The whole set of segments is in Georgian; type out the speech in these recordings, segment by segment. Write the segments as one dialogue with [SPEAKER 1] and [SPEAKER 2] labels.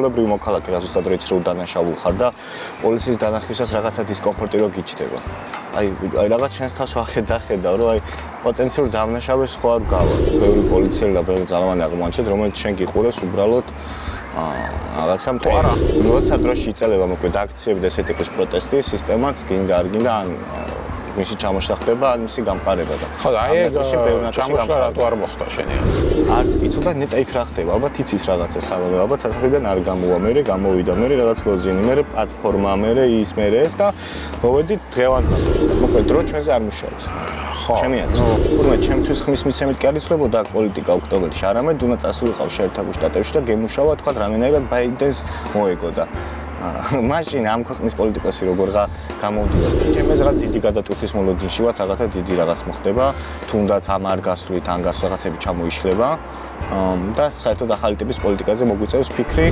[SPEAKER 1] ჩვეულებრივი მოქალაქე, რა ზუსტად რო იცი რომ დანაშაული ხარ და პოლიციის დანახვისას რაღაცა დისკომფორტი რო გიჩნდება. აი რაღაც შენს თავს ვახედავ, რომ აი პოტენციურ დამნაშავეს ხო არ გავა. ბევრი პოლიციელი და ბევრი ძალოვანი აღმოაჩნდეთ, რომელიც შენ გიყურებს უბრალოდ რაღაცა მყარა. როცა დროში იწელება მოკლედ აქციები და ესეთი ტიპის პროტესტი, სისტემაც გინდა არ გინდა ან მისი ჩამოშლა ხდება, ან მისი გამყარება და
[SPEAKER 2] ხო და აი ეს ჩამოშლა რატო არ მოხდა შენია?
[SPEAKER 1] არც კი ცოტა ნეტა იქ რა ხდება, ალბათ იცის რაღაცა სალონე, ალბათ სასახლიდან არ გამოვა მე, გამოვიდა მე რაღაც ლოზინი, მე პლატფორმა, მე ის მე ეს და მოვედი დღევანდელ. მოკლედ დრო ჩვენზე არ მუშაობს. ხო. ჩემი აზრით. თუმცა ჩემთვის ხმის მიცემით კი არ იცვლებოდა პოლიტიკა ოქტომბერში, არამედ უნდა წასულიყავ შეერთებულ შტატებში და გემუშავა თქვა რამენაირად ბაიდენს მოეგო და მაშინ ამ ქვეყნის პოლიტიკოსი როგორ გამოვდივარ. ჩემ აზრად დიდი გადატვირთვის მოლოდინში ვარ, რაღაცა დიდი რაღაც მოხდება, თუნდაც ამ არ გასვლით, ან გასვლა რაღაცები ჩამოიშლება და საერთოდ ახალი ტიპის პოლიტიკაზე მოგვიწევს ფიქრი.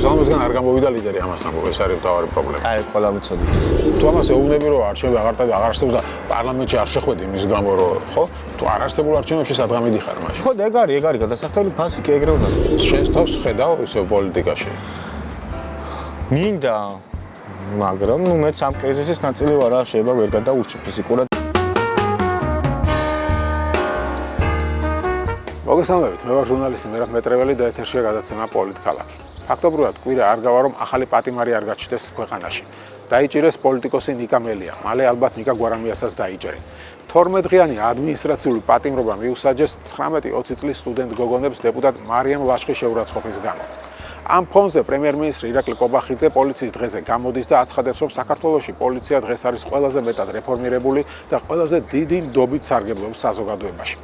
[SPEAKER 2] ზამოსგან არ გამოვიდა ლიდერი ამას ამბობ, ეს არის მთავარი პრობლემა.
[SPEAKER 1] აი, ყველა ვიცოდით.
[SPEAKER 2] თუ ამას ეუბნები რომ არჩევნები აღარ არსებობს და პარლამენტში არ შეხვედი იმის გამო რომ ხო? თუ არ არსებულ არჩევნებში სადღა მიდიხარ მაშინ.
[SPEAKER 1] ხო, ეგ არის გადასახდელი ფასი კი ეგრე უნდა.
[SPEAKER 2] შენს თავს ხედავ ისე პოლიტიკაში.
[SPEAKER 1] მინდა, მაგრამ ნუ მეც ამ კრიზისის ნაწილი ვარ, რა შეიძლება ვერ გადაურჩი ფიზიკურად.
[SPEAKER 2] მოგესალმებით, მე ვარ ჟურნალისტი მერაბ მეტრეველი და ეთერშია გადაცემა პოლიტქალაქი. ფაქტობრივად კვირა არ გავა რომ ახალი პატიმარი არ გაჩნდეს ქვეყანაში. დაიჭირეს პოლიტიკოსი ნიკა მელია, მალე ალბათ ნიკა გვარამიასაც დაიჭერენ. 12 დღიანი ადმინისტრაციული პატიმრობა მიუსაჯეს 19-20 წლის სტუდენტ გოგონებს დეპუტატ მარიამ ლაშხის შეურაცხყოფის გამო. ამ ფონზე პრემიერ-მინისტრი ირაკლი კობახიძე პოლიციის დღეზე გამოდის და აცხადებს, რომ საქართველოში პოლიცია დღეს არის ყველაზე მეტად რეფორმირებული და ყველაზე დიდი ნდობით სარგებლობს საზოგადოებაში.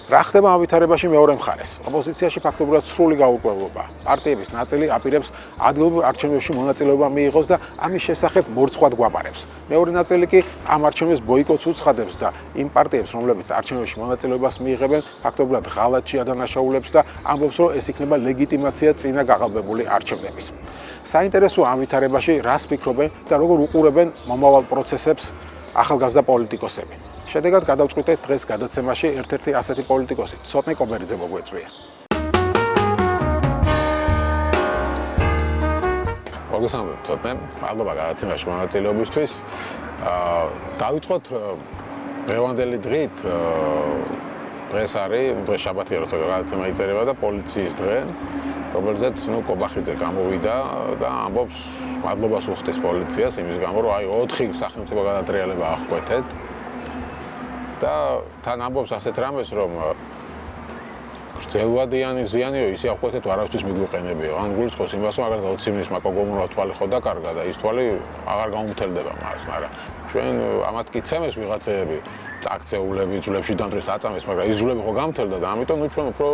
[SPEAKER 2] რა ხდება ამ ვითარებაში მეორე მხარეს? ოპოზიციაში ფაქტობრივად სრული გაურკვევლობა. პარტიების ნაწილი აპირებს ადგილობრივ არჩევნებში მონაწილეობა მიიღოს და ამის შესახებ მორცხვად გვაბარებს. მეორე ნაწილი კი ამ არჩევნების ბოიკოტს უცხადებს და იმ პარტიებს, რომლებიც არჩევნებში მონაწილეობას მიიღებენ, ფაქტობრივად ღალატში ადანაშაულებს და ამბობს, რომ ეს იქნება ლეგიტიმაცია წინა გაყალბებული არჩევნების. საინტერესოა ამ ვითარებაში რას ფიქრობენ და როგორ უყურებენ მომავალ პროცესებს ახალგაზრდა პოლიტიკოსები. შედეგად გადავწყვიტეთ დღეს გადაცემაში ერთ-ერთი ასეთი პოლიტიკოსი, ცოტნე კობერიძე მოგვეწვია. მოგესალმებით, ცოტნე, მადლობა გადაცემაში მონაწილეობისთვის. დავიწყოთ დღევანდელი დღით. დღეს არის, დღეს შაბათია, როცა გადაცემა იწერება და პოლიციის დღე, რომელზეც კობახიძე გამოვიდა და ამბობს მადლობას უხდის პოლიციას იმის გამო, რომ აი 4 სახელმწიფო გადატრიალება აღკვეთეთ. და თან ამბობს ასეთ რამეს, რომ გრძელვადიანი ზიანიო ისე აღკვეთეთ, არავისთვის მიგვიყენებიო. ან გულისხმობს იმას, რომ აგერ 20 მილის მაკოგომულა თვალი ხო დაკარგა და ის თვალი აღარ გამომთელდება მას, მაგრამ ჩვენ ამათ კი ცემეს ვიღაცეები, წაქცეულები, ძვლებში დამტრის აწამეს, მაგრამ ის ძვლები ხო გამთელდა და ამიტომ ნუ ჩვენ უფრო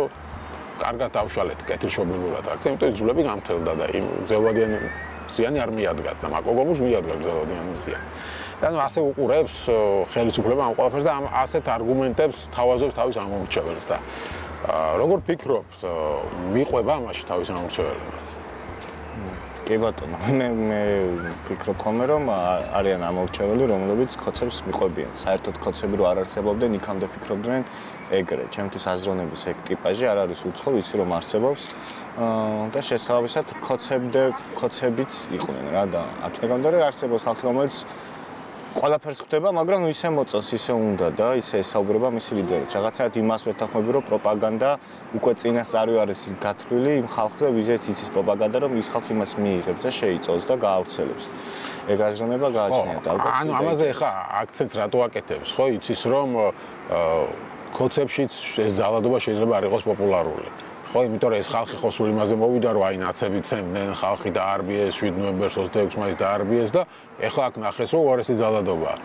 [SPEAKER 2] კარგად დავშალეთ კეთილშობილურად აქ, იმიტომ რომ ძვლები გამთელდა და იმ გრძელვადიანი ზიანი არ მიადგათ და მაკოგომუს მიადგა გრძელვადიანი ზიანი. ანუ ასე უყურებს ხელისუფლება ამ ყველაფერს და ამ ასეთ არგუმენტებს თავაზობს თავის ამომრჩეველს და როგორ ფიქრობთ, მიყვება ამაში თავის ამომრჩეველს?
[SPEAKER 1] კი ბატონო, მე ვფიქრობ ხოლმე, რომ არიან ამომრჩეველი, რომლებიც ხოცებს მიყვებიან. საერთოდ ხოცები რო არ არსებობდნენ, იქამდე ფიქრობდნენ ეგრე. ჩემთვის აზროვნების ეგ ტიპაჟი არ არის უცხო, ვიცი რომ არსებობს და შესაბამისად ხოცებიც იყვნენ რა და აქედან გამომდინარე არსებობს ხალხი, რომელიც ყველაფერს ხვდება, მაგრამ ისე მოწონს, ისე უნდა და ისე ესაუბრება მისი ლიდერიც. რაღაცაად იმას ვეთანხმები, რომ პროპაგანდა უკვე წინასწარი არის გათვლილი იმ ხალხზე, ვიზეც იცის პროპაგანდა, რომ ის ხალხი იმას მიიღებს და შეიწოვს და გაავრცელებს. ეგ აზროვნება გააჩნია და ალბათ.
[SPEAKER 2] ანუ ამაზე ხა აქცენტს რატო აკეთებს, ხო? იცის რომ ხოცებშიც ეს ძალადობა შეიძლება არ იყოს პოპულარული. ხო, იმიტომ რომ ეს ხალხი ხო სულ იმაზე მოვიდა, რომ აი ნაცები ცემდნენ, ხალხი დაარბიეს 7 ნოემბერს 26 მაისს დაარბიეს და ეხლა აქ ნახეს, რომ უარესი ძალადობაა.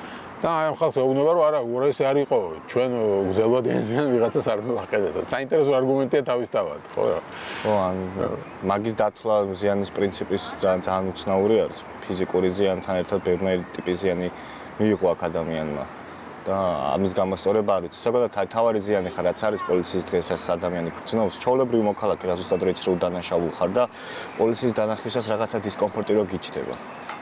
[SPEAKER 2] და აი ამ ხალხს ეუბნება, რომ არა, უარესი არ იყო, ჩვენ გრძელვადიანზიან ვიღაცას არ მივაყენეთ. საინტერესო არგუმენტია თავისთავად, ხო?
[SPEAKER 1] ხო, მაგის დათვლა ზიანის პრინციპის ძალიან უცნაური არის. ფიზიკური ზიანთან ერთად ბევრი ტიპის ზიანი მიიღო აქ ადამიანმა. და ამის გამოსწორება არ ვიცი. ზოგადად თავარი ზიანი ხარ, რაც არის პოლიციის დღესაც ადამიანი გრძნობს, ჩვეულებრივი მოქალაქე, რა ზუსტად რო იცი რომ დანაშაული ხარ და პოლიციის დანახვისას რაღაცა დისკომფორტი რო გიჩნდება.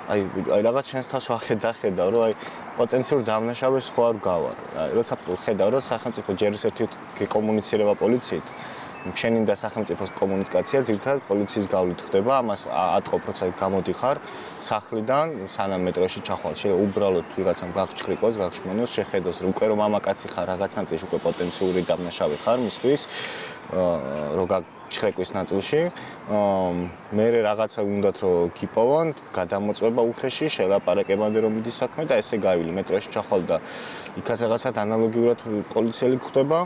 [SPEAKER 1] აი რაღაც შენს თავს ვახედავ, რომ აი პოტენციურ დამნაშავეს ხო არ გავა. აი როცა ხედავ, რომ სახელმწიფო ჯერ ისეთი გეკომუნიცირება პოლიციით, შენი და სახელმწიფოს კომუნიკაცია ძირითადად პოლიციის გავლით ხდება. ამას ატყობ, როცა გამოდიხარ სახლიდან, სანამ მეტროში ჩახვალ, შეიძლება უბრალოდ ვიღაცამ გაგჭხრიკოს, გაგშმონოს, შეხედოს, რომ უკვე რომ მამაკაცი ხარ, რაღაც ნაწილში უკვე პოტენციური დამნაშავე ხარ მისთვის, რომ გაგჭხრეკვის ნაწილში. მე რაღაცა უნდათ რომ გიპოვონ, გადამოწმება უხეში, შელაპარაკებამდე რომ მიდის საქმე და ესე გავილი მეტროში ჩახვალ და იქაც რაღაცა ანალოგიურად პოლიციელი ხდება.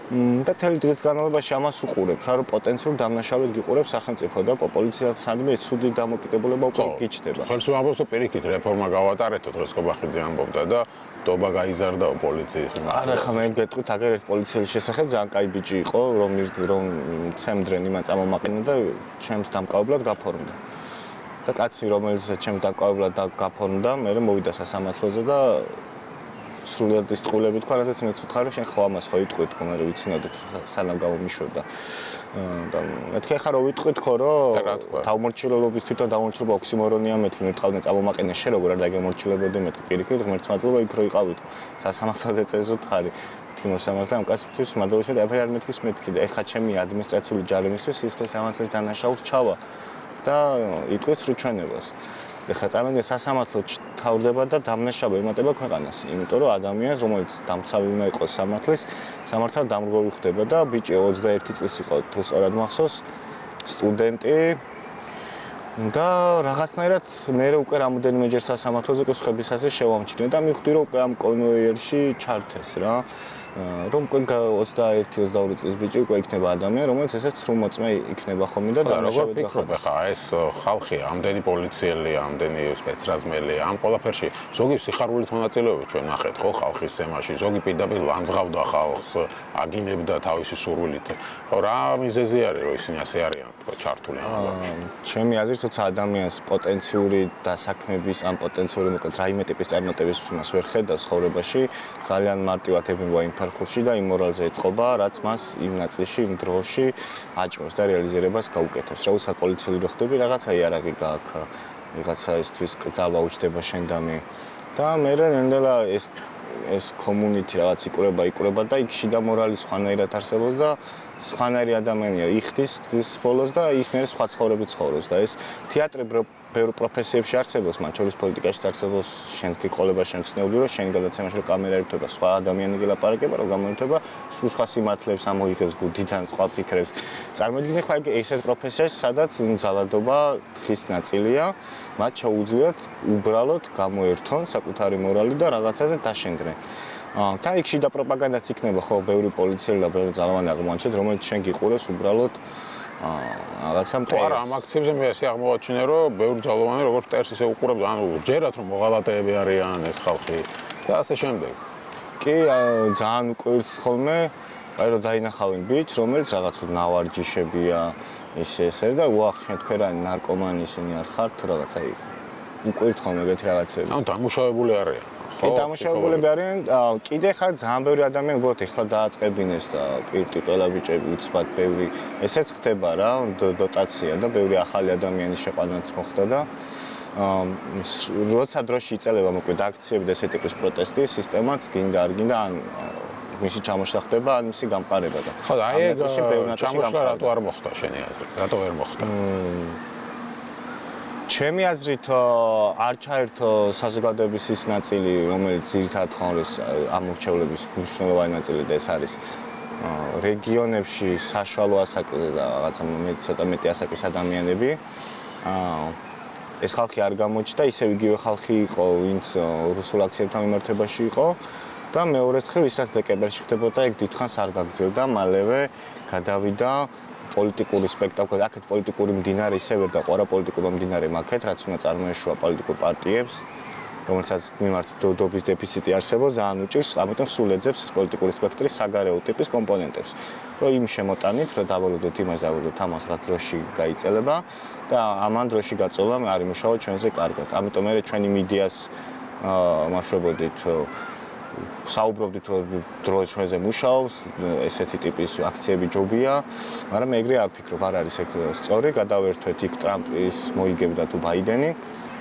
[SPEAKER 1] და თელი დღის განმავლობაში ამას უყურებ, რა რომ პოტენციურ დამნაშავედ გიყურებს სახელმწიფო და პოლიცია სადმე ცუდი დამოკიდებულება უკვე გიჩნდება.
[SPEAKER 2] ხელს ვამბობ, რომ პირიქით რეფორმა გავატარეთო დღეს კობახიძე ამბობდა და დობა გაიზარდაო პოლიციის.
[SPEAKER 1] არა, ხა მე გეტყვით, აგერ ერთ პოლიციელის შესახებ ძალიან კაი ბიჭი იყო, რომ ცემდრენ იმან წამომაყენა და ჩემს დამკავებლად გაფორმდა. და კაცი, რომელიც ჩემს დამკავებლად გაფორმდა, მე მოვიდა სასამართლოზე და სრულად ისტყულები თქვა, რადგან მეც ვთხარ, რომ შენ ხო ამას ხო იტყვი თქო, მე რომ ვიცინოდეთ სანამ გამომიშვებდა. და მეთქე ხარ რომ ვიტყვი თქო, რომ თავმორჩილებლობის თვითონ დავმორჩილება ოქსიმორონია, მეთქი მერტყავდნენ წამომაყენე შე როგორ არ დაგემორჩილებოდი მეთქი პირიქით, ღმერთს მადლობა იქ რო იყავით. სასამართლოზე წეს ვთხარი. მეთქი მოსამართლე ამ კაცისთვის მადლობა და აფერი არ მეთქის მეთქი და ეხა ჩემი ადმინისტრაციული ჯარიმისთვის სისხლის სამართლის დანაშაულს ჩავა და იტყვით სრუჩვენებას. ეხლა წამენდა სასამართლო თავდება და დამნაშავე ემატება ქვეყანას, იმიტომ რომ ადამიანს, რომელიც დამცავი უნდა იყოს სამართალ დამრღვევი ხდება და ბიჭი 21 წლის იყო, თუ სწორად მახსოვს, სტუდენტი და რაღაცნაირად მე უკვე რამოდენიმეჯერ სასამართლოზე კუსხებისაზე შევამჩნიე და მივხვდი რომ უკვე ამ კონვეიერში ჩართეს რა, რომ უკვე 21-22 წლის ბიჭი უკვე იქნება ადამიანი, რომელიც ესეც სრულმოწმე იქნება ხოლმე და დამნაშავედ გახდება.
[SPEAKER 2] ხა ეს ხალხი, ამდენი პოლიციელი, ამდენი სპეცრაზმელი, ამ ყველაფერში ზოგი სიხარულით მონაწილეობს ჩვენ ნახეთ ხო ხალხის თემაში, ზოგი პირდაპირ ლანძღავდა ხალხს, აგინებდა თავისი სურვილით. ხო რა მიზეზი არის რომ ისინი ასე არიან თქო ჩართული ამაში?
[SPEAKER 1] ჩემი აზრით როცა ადამიანს პოტენციური დასაქმების ან პოტენციური მოკლედ რაიმე ტიპის წარმატების მას ვერ ხედავს ცხოვრებაში, ძალიან მარტივად ებმება იმ ფერხულში და იმ მორალზე ეწყობა, რაც მას იმ ნაწილში, იმ დროში აჭმევს და რეალიზებას გაუკეთებს. რაუცად პოლიციელი რო ხდები, რაღაცა იარაღი გააქვს, ვიღაცაისთვის კრძალვა უჩდება შენდამი და მე ნენდელა ეს კომუნიტი რაღაც იკურება და იქ შიდა მორალი სხვანაირად არსებობს და სხვანაირი ადამიანია იხდის დღის ბოლოს და ის მე სხვა ცხოვრებით ცხოვრობს და ეს თეატრი ბევრ პროფესიებში არსებობს, მათ შორის პოლიტიკაშიც არსებობს, შენს გიყოლება შემცნეული, რომ შენი გადაცემაში რომ კამერა ერთვება, სხვა ადამიანი გელაპარაკება, რომ გამოირთვება, სულ სხვა სიმართლებს ამოიღებს გუდიდან, სხვა ფიქრებს. წარმოიდგინე ხა ესეთ პროფესიაში, სადაც ძალადობა დღის ნაწილია, მათ შეუძლიათ უბრალოდ გამოერთონ საკუთარი მორალი და რაღაცაზე დაშენდნენ. და იქ შიდა პროპაგანდაც იქნება, ხო, ბევრი პოლიციელი და ბევრი ძალოვანი აღმოაჩნდეთ, რომელიც შენ გიყურებს უბრალოდ რაღაცა მტერს.
[SPEAKER 2] არა, ამ აქციებზე მე ასე აღმოვაჩინე, რომ ბევრი ძალოვანი როგორც მტერს ისე უყურებდა, ანუ ჯერათ რომ მოღალატეები არიან ეს ხალხი და ასე შემდეგ.
[SPEAKER 1] კი, ძალიან უკვირს ხოლმე, აი რომ დაინახავენ ბიჭს, რომელიც რაღაც ნავარჯიშებია, ესე და უახშენ თქვენანი ნარკომანი ისინი არ ხართ, რაღაცა უკვირთ ხოლმე ეგეთი რაღაცები.
[SPEAKER 2] ანუ დამუშავებული არიან.
[SPEAKER 1] კი, დამუშავებულები არიან, კიდე ხარ ძალიან ბევრი ადამიანი უბრალოდ ეხლა დააწყებინეს და პირტიტველა ბიჭები უცბად ბევრი, ესეც ხდება რა, დოტაცია და ბევრი ახალი ადამიანის შეყვანაც მოხდა და როცა დროში იწელება მოკლედ აქციები და ესეთი ტიპის პროტესტი, სისტემაც გინდა არ გინდა ან მისი ჩამოშლა ხდება, ან მისი გამყარება და
[SPEAKER 2] ხო, აი ეს ჩამოშლა რატო არ მოხდა შენი აზრით? რატო ვერ მოხდა?
[SPEAKER 1] ჩემი აზრით არ ჩაერთო საზოგადოების ის ნაწილი, რომელიც ძირითადად ხონდეს ამორჩევლების მნიშვნელოვანი ნაწილი და ეს არის რეგიონებში საშუალო ასაკის და რაღაცა ცოტა მეტი ასაკის ადამიანები. ეს ხალხი არ გამოჩნდა, ისევ იგივე ხალხი იყო, ვინც რუსულ აქციებთან მიმართებაში იყო და მეორე მხრივ ისაც დეკემბერში ხდებოდა, ეგ დიდხანს არ გაგრძელდა, მალევე გადავიდა პოლიტიკური სპექტაკლი, აქეთ პოლიტიკური მდინარე ისე ვერ დაყვარა პოლიტიკური მდინარე მაქეთ, რაც უნდა წარმოეშვა პოლიტიკურ პარტიებს, რომელსაც მიმართ დობის დეფიციტი არსებობს, ძალიან უჭირს, ამიტომ სულ ეძებს ეს პოლიტიკური სპექტრი საგარეო ტიპის კომპონენტებს. რომ იმ შემოტანით, რომ დავალოდოთ იმას, დავალოდოთ ამას, რაც დროში გაიწელება და ამან დროში გაწოლა არ იმუშავა ჩვენზე კარგად. ამიტომ მე ჩვენი მედიას მაშვებოდით საუბრობდით დროს ჩვენზე მუშაობს, ესეთი ტიპის აქციები ჯობია, მაგრამ ეგრე არ ფიქრობ, არ არის ეგ სწორი, გადავერთვეთ იქ ტრამპის მოიგებდა თუ ბაიდენი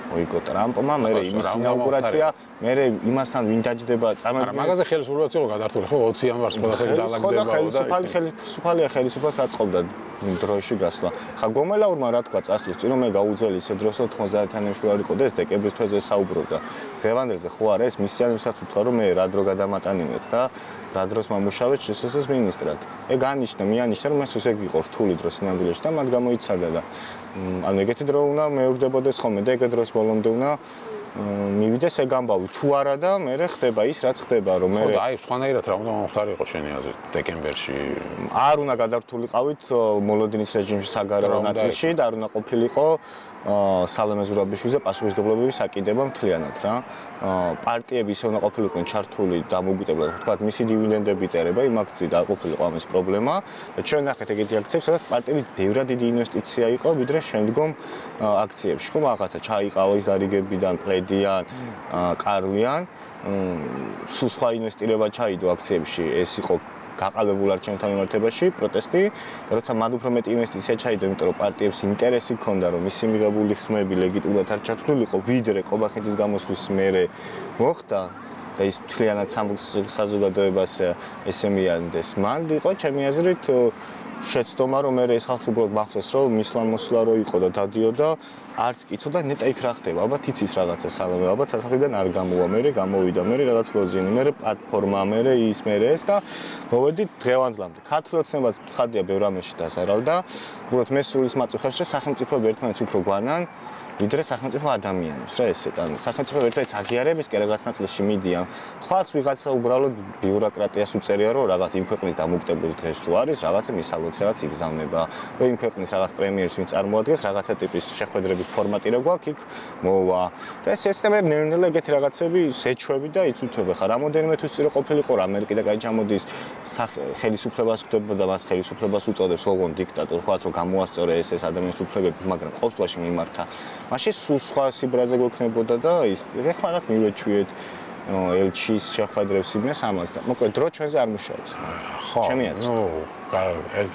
[SPEAKER 1] მოიგო ტრამპმა, მე იმის ინაუგურაცია, მე იმასთან ვინ დაჯდება
[SPEAKER 2] მაგრამ მაგაზე ხელისუფლებაც იყო გადართული, ხო 20 იანვარს ყველაფერი დაალაგდებოდა და
[SPEAKER 1] ხელისუფალია ხელისუფალს აწყობდა დროში გასვლა. ხა გომელაურმა რა თქვა წასვლის წინ რომ მე გაუძელი ისე დროს 90-იანებში ვარ იყო და ეს დეკემბრის თვეზე საუბრობდა. დღევანდელზე ხო არა ეს მისიანებსაც უთქვა რომ მე რა დრო გადამატანინეთ და რა დროს მომუშავეთ შესაძლოა მინისტრად. ეგ ანიშნა, მიანიშნა რომ ეს ესე იყო რთული დრო სინამდვილეში და მათ გამოიცადა და ანუ ეგეთი დრო უნდა მეურდებოდეს ხოლმე და ეგ დროს ბოლომდე უნდა მივიდეს ეგ ამბავი თუ არა და მე ხდება ის რაც ხდება რომ მე
[SPEAKER 2] ხო და აი სხვანაირად რა უნდა მომხდარიყო შენი აზრით დეკემბერში
[SPEAKER 1] არ უნდა გადართულიყავით მოლოდინის რეჟიმში საგარეო ნაწილში და არ უნდა ყოფილიყო სალომე ზურაბიშვილზე პასუხისმგებლობების საკიდება მთლიანად რა პარტიები ისე უნდა ყოფილიყვნენ ჩართული დამოუკიდებლად თქვა მისი დივიდენდები წერება იმ აქციით არ ყოფილიყო ამის პრობლემა და ჩვენ ნახეთ ეგეთი აქციები სადაც პარტიების ბევრად დიდი ინვესტიცია იყო ვიდრე შემდგომ აქციებში ხო რაღაცა ჩაიყავა ის არიგებიდან პლედიან კარვიან სულ სხვა ინვესტირება ჩაიდო აქციებში ეს იყო გაყალებული არჩევნთან მიმართებაში პროტესტი და როცა მათ უფრო მეტი ინვესტიცია ჩაიდო იმიტომ რომ პარტიებს ინტერესი ჰქონდა რომ მისი მიღებული ხმები ლეგიტიმურად არ ჩათვლილიყო ვიდრე ყობახეთის გამოსვლის მერე მოხდა და ის მთლიანად საზოგადოებას ესე მიანდეს მან იყო ჩემი აზრით შეცდომა რომ მე ეს ხალხი უბრალოდ მახსოვს რომ მისლამ მოსვლა რო იყო და დადიოდა არც კიცო და ნეტა იქ რა ხდება ალბათ იცის რაღაცა სალომე ალბათ სასახლიდან არ გამოვა მე გამოვიდა მე რაღაც ლოზინი მე პლატფორმა მე ის მე ეს და მოვედით დღევანდლამდე ქართული ოცნებაც ცხადია ბევრ ამაში დასარავდა უბრალოდ მე სულის მაწუხებს რომ სახელმწიფოები ერთმანეთს უფრო გვანან ვიდრე სახელმწიფო ადამიანებს რა ესე და სახელმწიფო ერთად აღიარების კი რაღაც ნაწილში მიდიან ხვალს ვიღაცა უბრალოდ ბიუროკრატიას უწერია რომ რაღაც იმ ქვეყნის დამოუკიდებლობის დღეს რო არის რაღაცა მისალოც რაღაც იგზავნება რომ იმ ქვეყნის რაღაც პრემიერს ვინ წარმოადგენს რაღაცა ტიპის შეხვედრების ფორმატი რა გვაქვს იქ მოვა და ეს ესმერ ნელ-ნელა ეგეთი რაღაცები შეჩვევი და იწუთები ხა რამოდენიმე თვის წინ ყოფილიყო რა ამერიკა და კაი ჩამოდის ხელისუფლებას ხდებოდა მას ხელისუფლებას უწოდებს ოღონდ დიქტატორ ხათ რომ გამოასწორე ეს ადამიანის უფლებები მაგრამ ყოველდღიში მიმართა მაშინ სულ სხვა სიბრაზე გვექნებოდა და ის ეხლა რაღაც მივეჩვიეთ ელჩის შეხვედრებს იმას ამას და მოკლედ დრო ჩვენზე არ მუშაობს
[SPEAKER 2] ხო
[SPEAKER 1] ჩემი აზრით
[SPEAKER 2] ეგ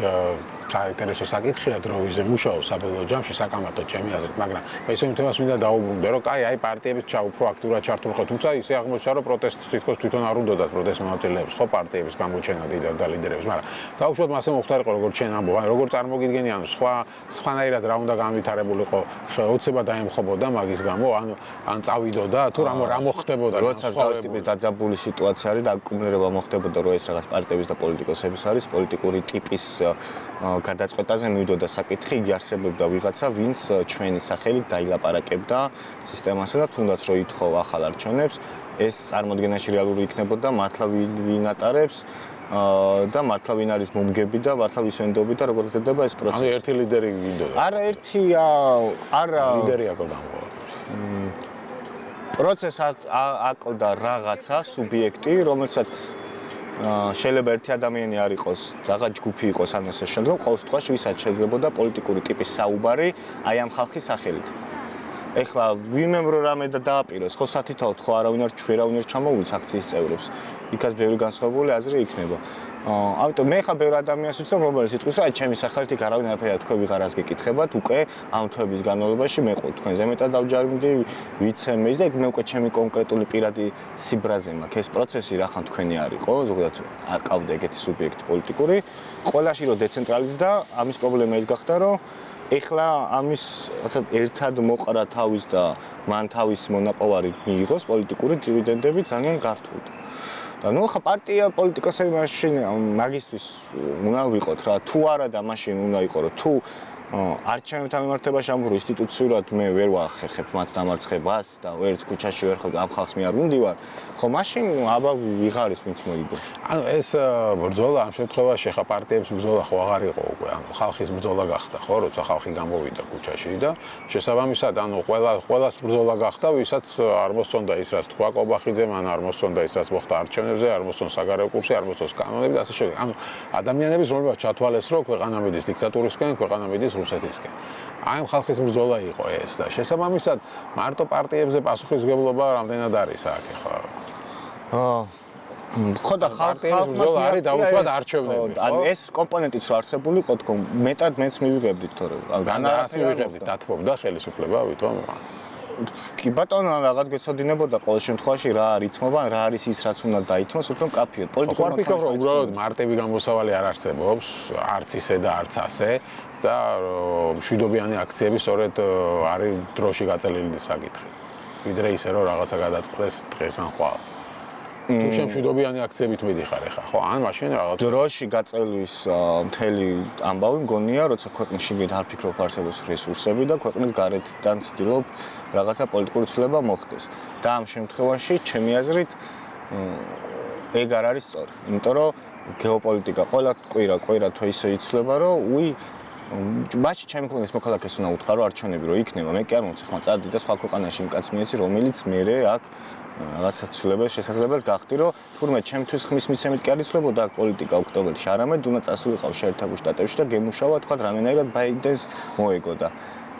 [SPEAKER 2] საინტერესო საკითხია დროიზე მუშაობს საბოლოო ჯამში საკამათო ჩემი აზრით მაგრამ ესე თემას მინდა დაუბრუნდე რომ კაი აი პარტიების უფრო აქტიურად ჩართულიყო თუმცა ისე აღმოჩნდა რომ პროტესტი თითქოს თვითონ არ უნდათ პროტესტ მონაწილეებს ხო პარტიების გამოჩენა და ლიდერებს მაგრამ დაუშვათ მასე მოხდარიყო როგორც შენ ამბობ აი როგორ წარმოგიდგენი ანუ სხვანაირად რა უნდა განვითარებულიყო ოცება დაემხობოდა მაგის გამო ან წავიდოდა თუ რა მოხდებოდა
[SPEAKER 1] როცა თავის ტიპის დაძაბული სიტუაცია არის და აკუმულირება მოხდებოდა რომ ეს რაღაც პარტიების და პოლიტიკოსების არის პოლიტიკური ტიპის გადაწყვეტაზე მივიდოდა საკითხი, იგი არსებობდა ვიღაცა, ვინც ჩვენი სახელით დაილაპარაკებდა სისტემასა და თუნდაც რო ითხოვა ახალ არჩევნებს, ეს წარმოდგენაში რეალური იქნებოდა მართლა ვინ ატარებს და მართლა ვინ არის მომგები და მართლა ვის ვენდობი და როგორ გრძელდება ეს პროცესი.
[SPEAKER 2] ანუ ერთი ლიდერი გინდოდა.
[SPEAKER 1] არა ერთი არა
[SPEAKER 2] ლიდერი აკლდა.
[SPEAKER 1] პროცესად აკლდა რაღაცა სუბიექტი, რომელსაც შეიძლება ერთი ადამიანი არ იყოს, რაღაც ჯგუფი იყოს ან ასე შემდგომ, ყოველ შემთხვევაში ვისაც შეიძლებოდა პოლიტიკური ტიპის საუბარი აი ამ ხალხის სახელით. ეხლა ვინმე რამე და დააპიროს, ხო სათითაოდ ხო არავინ არ ჩამოვიდეს აქციის წევრებს. იქაც ბევრი განსხვავებული აზრი იქნება. ამიტომ მე ხა ბევრ ადამიანს ვიცნობ, რომელიც იტყვის, რომ აი ჩემი სახელით იქ არავინ არაფერი თქვენ ვიღარას გეკითხებათ, უკვე ამ თვეების განმავლობაში მე ყო თქვენზე მეტად დავჯარიმდი, ვიცემ ის და მე უკვე ჩემი კონკრეტული პირადი სიბრაზე მაქვს. ეს პროცესი რახან თქვენი არისო, ზოგადად არ ყავდა ეგეთი სუბიექტი პოლიტიკური. ყველაში რო დეცენტრალიზდა, ამის პრობლემა ის გახდა, რომ ეხლა ამის რაცა ერთად მოყარა თავის და მან თავის მონაპოვარი მიიღოს პოლიტიკური დივიდენდები ძალიან გართულდა. და ნუ ხა პარტია პოლიტიკოსები მაშინ მაგისტვის უნდა ვიყოთ რა თუ არა და მაშინ უნდა იყო რომ თუ არჩევნებთან მიმართებაში ამბობ ინსტიტუციურად მე ვერ ვახერხებ მათ დამარცხებას და ვერც ქუჩაში ვერ ხედავ ამ ხალხს მე არ უნდივარ ხო მაშინ აბა ვიღარის ვინც მოიგო
[SPEAKER 2] ანუ ეს ბრძოლა ამ შემთხვევაში ხა პარტიების ბრძოლა ხო აღარ იყო უკვე ანუ ხალხის ბრძოლა გახდა ხო როცა ხალხი გამოვიდა ქუჩაში და შესაბამისად ანუ ყველას ბრძოლა გახდა ვისაც არ მოსწონდა ის რაც თქვა კობახიძემ ან არ მოსწონდა ის რაც მოხდა არჩევნებზე არ მოსწონს საგარეო კურსი არ მოსწონს კანონები და ასე შემდეგ ანუ ადამიანების რომლებიც ჩათვალეს რომ ქვეყანა მიდის დიქტატურისკენ ქვეყანა მიდის რუსეთისკენ. აი ამ ხალხის ბრძოლა იყო ეს და შესაბამისად მარტო პარტიებზე პასუხისმგებლობა რამდენად არის აქ ხო?
[SPEAKER 1] ხო და ხალხის
[SPEAKER 2] ბრძოლა არის დაუშვათ არჩევნები.
[SPEAKER 1] ანუ ეს კომპონენტიც რო არსებულიყო თქო მეტად მეც მივიღებდით თორე
[SPEAKER 2] განარას მივიღებდით დათმობდა ხელისუფლება ვითომ
[SPEAKER 1] კი ბატონო, რაღაც გეცოდინებოდა ყოველ შემთხვევაში რა რითმობა, რა არის ის რაც უნდა დაითმოს, უფრო მკაფიოდ.
[SPEAKER 2] ხო, არ ფიქრობ, რომ უბრალოდ მარტივი გამოსავალი არ არსებობს, არც ისე და არც ასე და მშვიდობიანი აქციები სწორედ არის დროში გაწელილი საკითხი. ვიდრე ისე რომ რაღაცა გადაწყდეს დღეს ან ხვალ. თუ შემშვიდობიანი აქციებით მიდიხარ ახლა, ხო, ან მაშინ რაღაც
[SPEAKER 1] დროში გაწელვის მთელი ამბავი მგონია, როცა ქვეყნის შიგნით არ ფიქრობ არსებობს რესურსები და ქვეყნის გარეთიდან ცდილობ რაღაცა პოლიტიკური ცვლილება მოხდეს. და ამ შემთხვევაში, ჩემი აზრით, ეგ არ არის სწორი. იმიტომ რომ გეოპოლიტიკა ყველა კვირა თუ ისე იცვლება, რომ მაშინ ჩემი ქვეყნის მოქალაქეს უნდა უთხრა, რომ არჩევნები რო იქნება, მე კი არ მომწე ხმა წადი და სხვა ქვეყანაში იმ კაც მიეცი, რომელიც მერე აქ რაღაცა ცვლილებებს შესაძლებელს გახდი, რომ თურმე ჩემთვის ხმის მიცემით კი არ იცვლებოდა აქ პოლიტიკა ოქტომბერში, არამედ უნდა წასულიყავ შეერთებულ შტატებში და გემუშავა თქვა რამენაირად ბაიდენს მოეგო და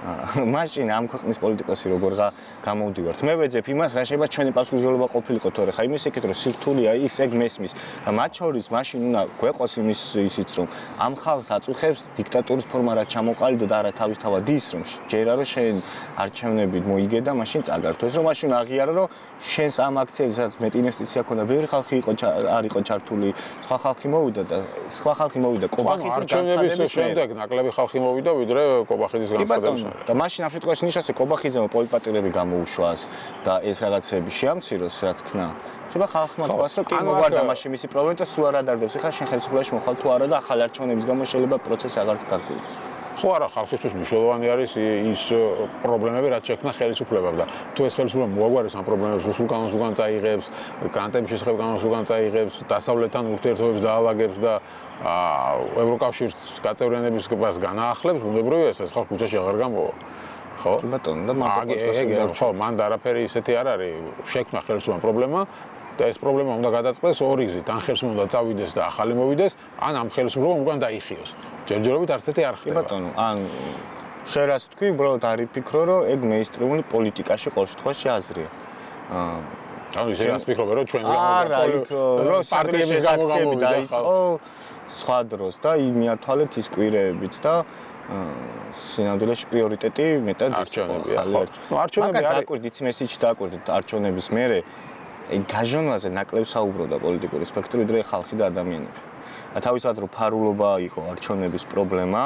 [SPEAKER 1] მაშინ ამ ქვეყნის პოლიტიკოსი როგორღა გამოვდივართ. მე ვეძებ იმას, რა შეიძლება ჩვენი პასუხისმგებლობა ყოფილიყო თორე ხა იმის ეკეთ რომ სირთულია ის ეგ მესმის და მათ შორის მაშინ უნდა გვეყოს ისიც რომ ამ ხალხს აწუხებს დიქტატურის ფორმა რა ჩამოყალიბდა და არა თავისთავად ის რომ ჯერა რომ შენ არჩევნებით მოიგე და მაშინ წაგართო ეს რომ მაშინ აღიარა რომ შენს ამ აქციაზე სადაც მეტი ინვესტიცია ქონდა ბევრი ხალხი არ იყო ჩართული სხვა ხალხი მოვიდა კობახიძის განცხადების
[SPEAKER 2] შემდეგ ნაკლები ხალხი მოვიდა ვიდრე კობახიძის განცხადების
[SPEAKER 1] და მაშინ ამ შემთხვევაში ნიშნავს რომ კობახიძემ პოლიტპატრიები გამოუშვას და ეს რაღაცები შეამციროს რაც ქნა. შეიძლება ხალხმა თქვას რომ კი მოგვარდა მაშინ მისი პრობლემა და სულ არ ადარდებს. ეხლა შენ ხელისუფლებაში მოხვალ თუ არა და ახალი არჩევნების გამო შეიძლება პროცესი აღარც გაგრძელდეს.
[SPEAKER 2] ხო არა, ხალხისთვის მნიშვნელოვანი არის ის პრობლემები, რაც შექმნა ხელისუფლებამ და თუ ეს ხელისუფლება მოაგვარებს ამ პრობლემებს, რუსულ კანონს უკან წაიღებს, გრანტების შესახებ კანონს უკან წაიღებს, დასავლეთთან ურთიერთობებს დაალაგებს და ევროკავშირის გაწევრიანების კებას განაახლებს, ბუნებრივია ეს ხალხი ქუჩაში აღარ გამოვა. ხო?
[SPEAKER 1] კი ბატონო, და მარტო
[SPEAKER 2] ხო, მან არაფერი ისეთი არ არის, შექმნა ხელისუფლებამ პრობლემა და ეს პრობლემა უნდა გადაწყდეს ორი გზით, ან ხელისუფლება უნდა წავიდეს და ახალი მოვიდეს, ან ამ ხელისუფლებამ უკან დაიხიოს. ჯერჯერობით არც ერთი არ
[SPEAKER 1] კი
[SPEAKER 2] ხდება.
[SPEAKER 1] ბატონო, ან შენ რას თქვი, უბრალოდ არის ფიქრო, რომ ეგ მეინსტრიმული პოლიტიკაში ყოველ შემთხვევაში აზრია.
[SPEAKER 2] ანუ ისე რას ფიქრობ, რომ ჩვენს
[SPEAKER 1] არა, იქ რო პარტიების აქციები დაიწყო სხვა დროს და მიათვალეთ ის კვირეებიც და სინამდვილეში პრიორიტეტი მეტად
[SPEAKER 2] არჩევნებია.
[SPEAKER 1] არჩევნები არის. დაკვირდით მესიჯი დაკვირდით არჩევნების მერე გაჟონვაზე ნაკლებ საუბრობდა პოლიტიკური სპექტრი ვიდრე ხალხი და ადამიანები. თავისთავად რომ ფარულობა იყო არჩევნების პრობლემა,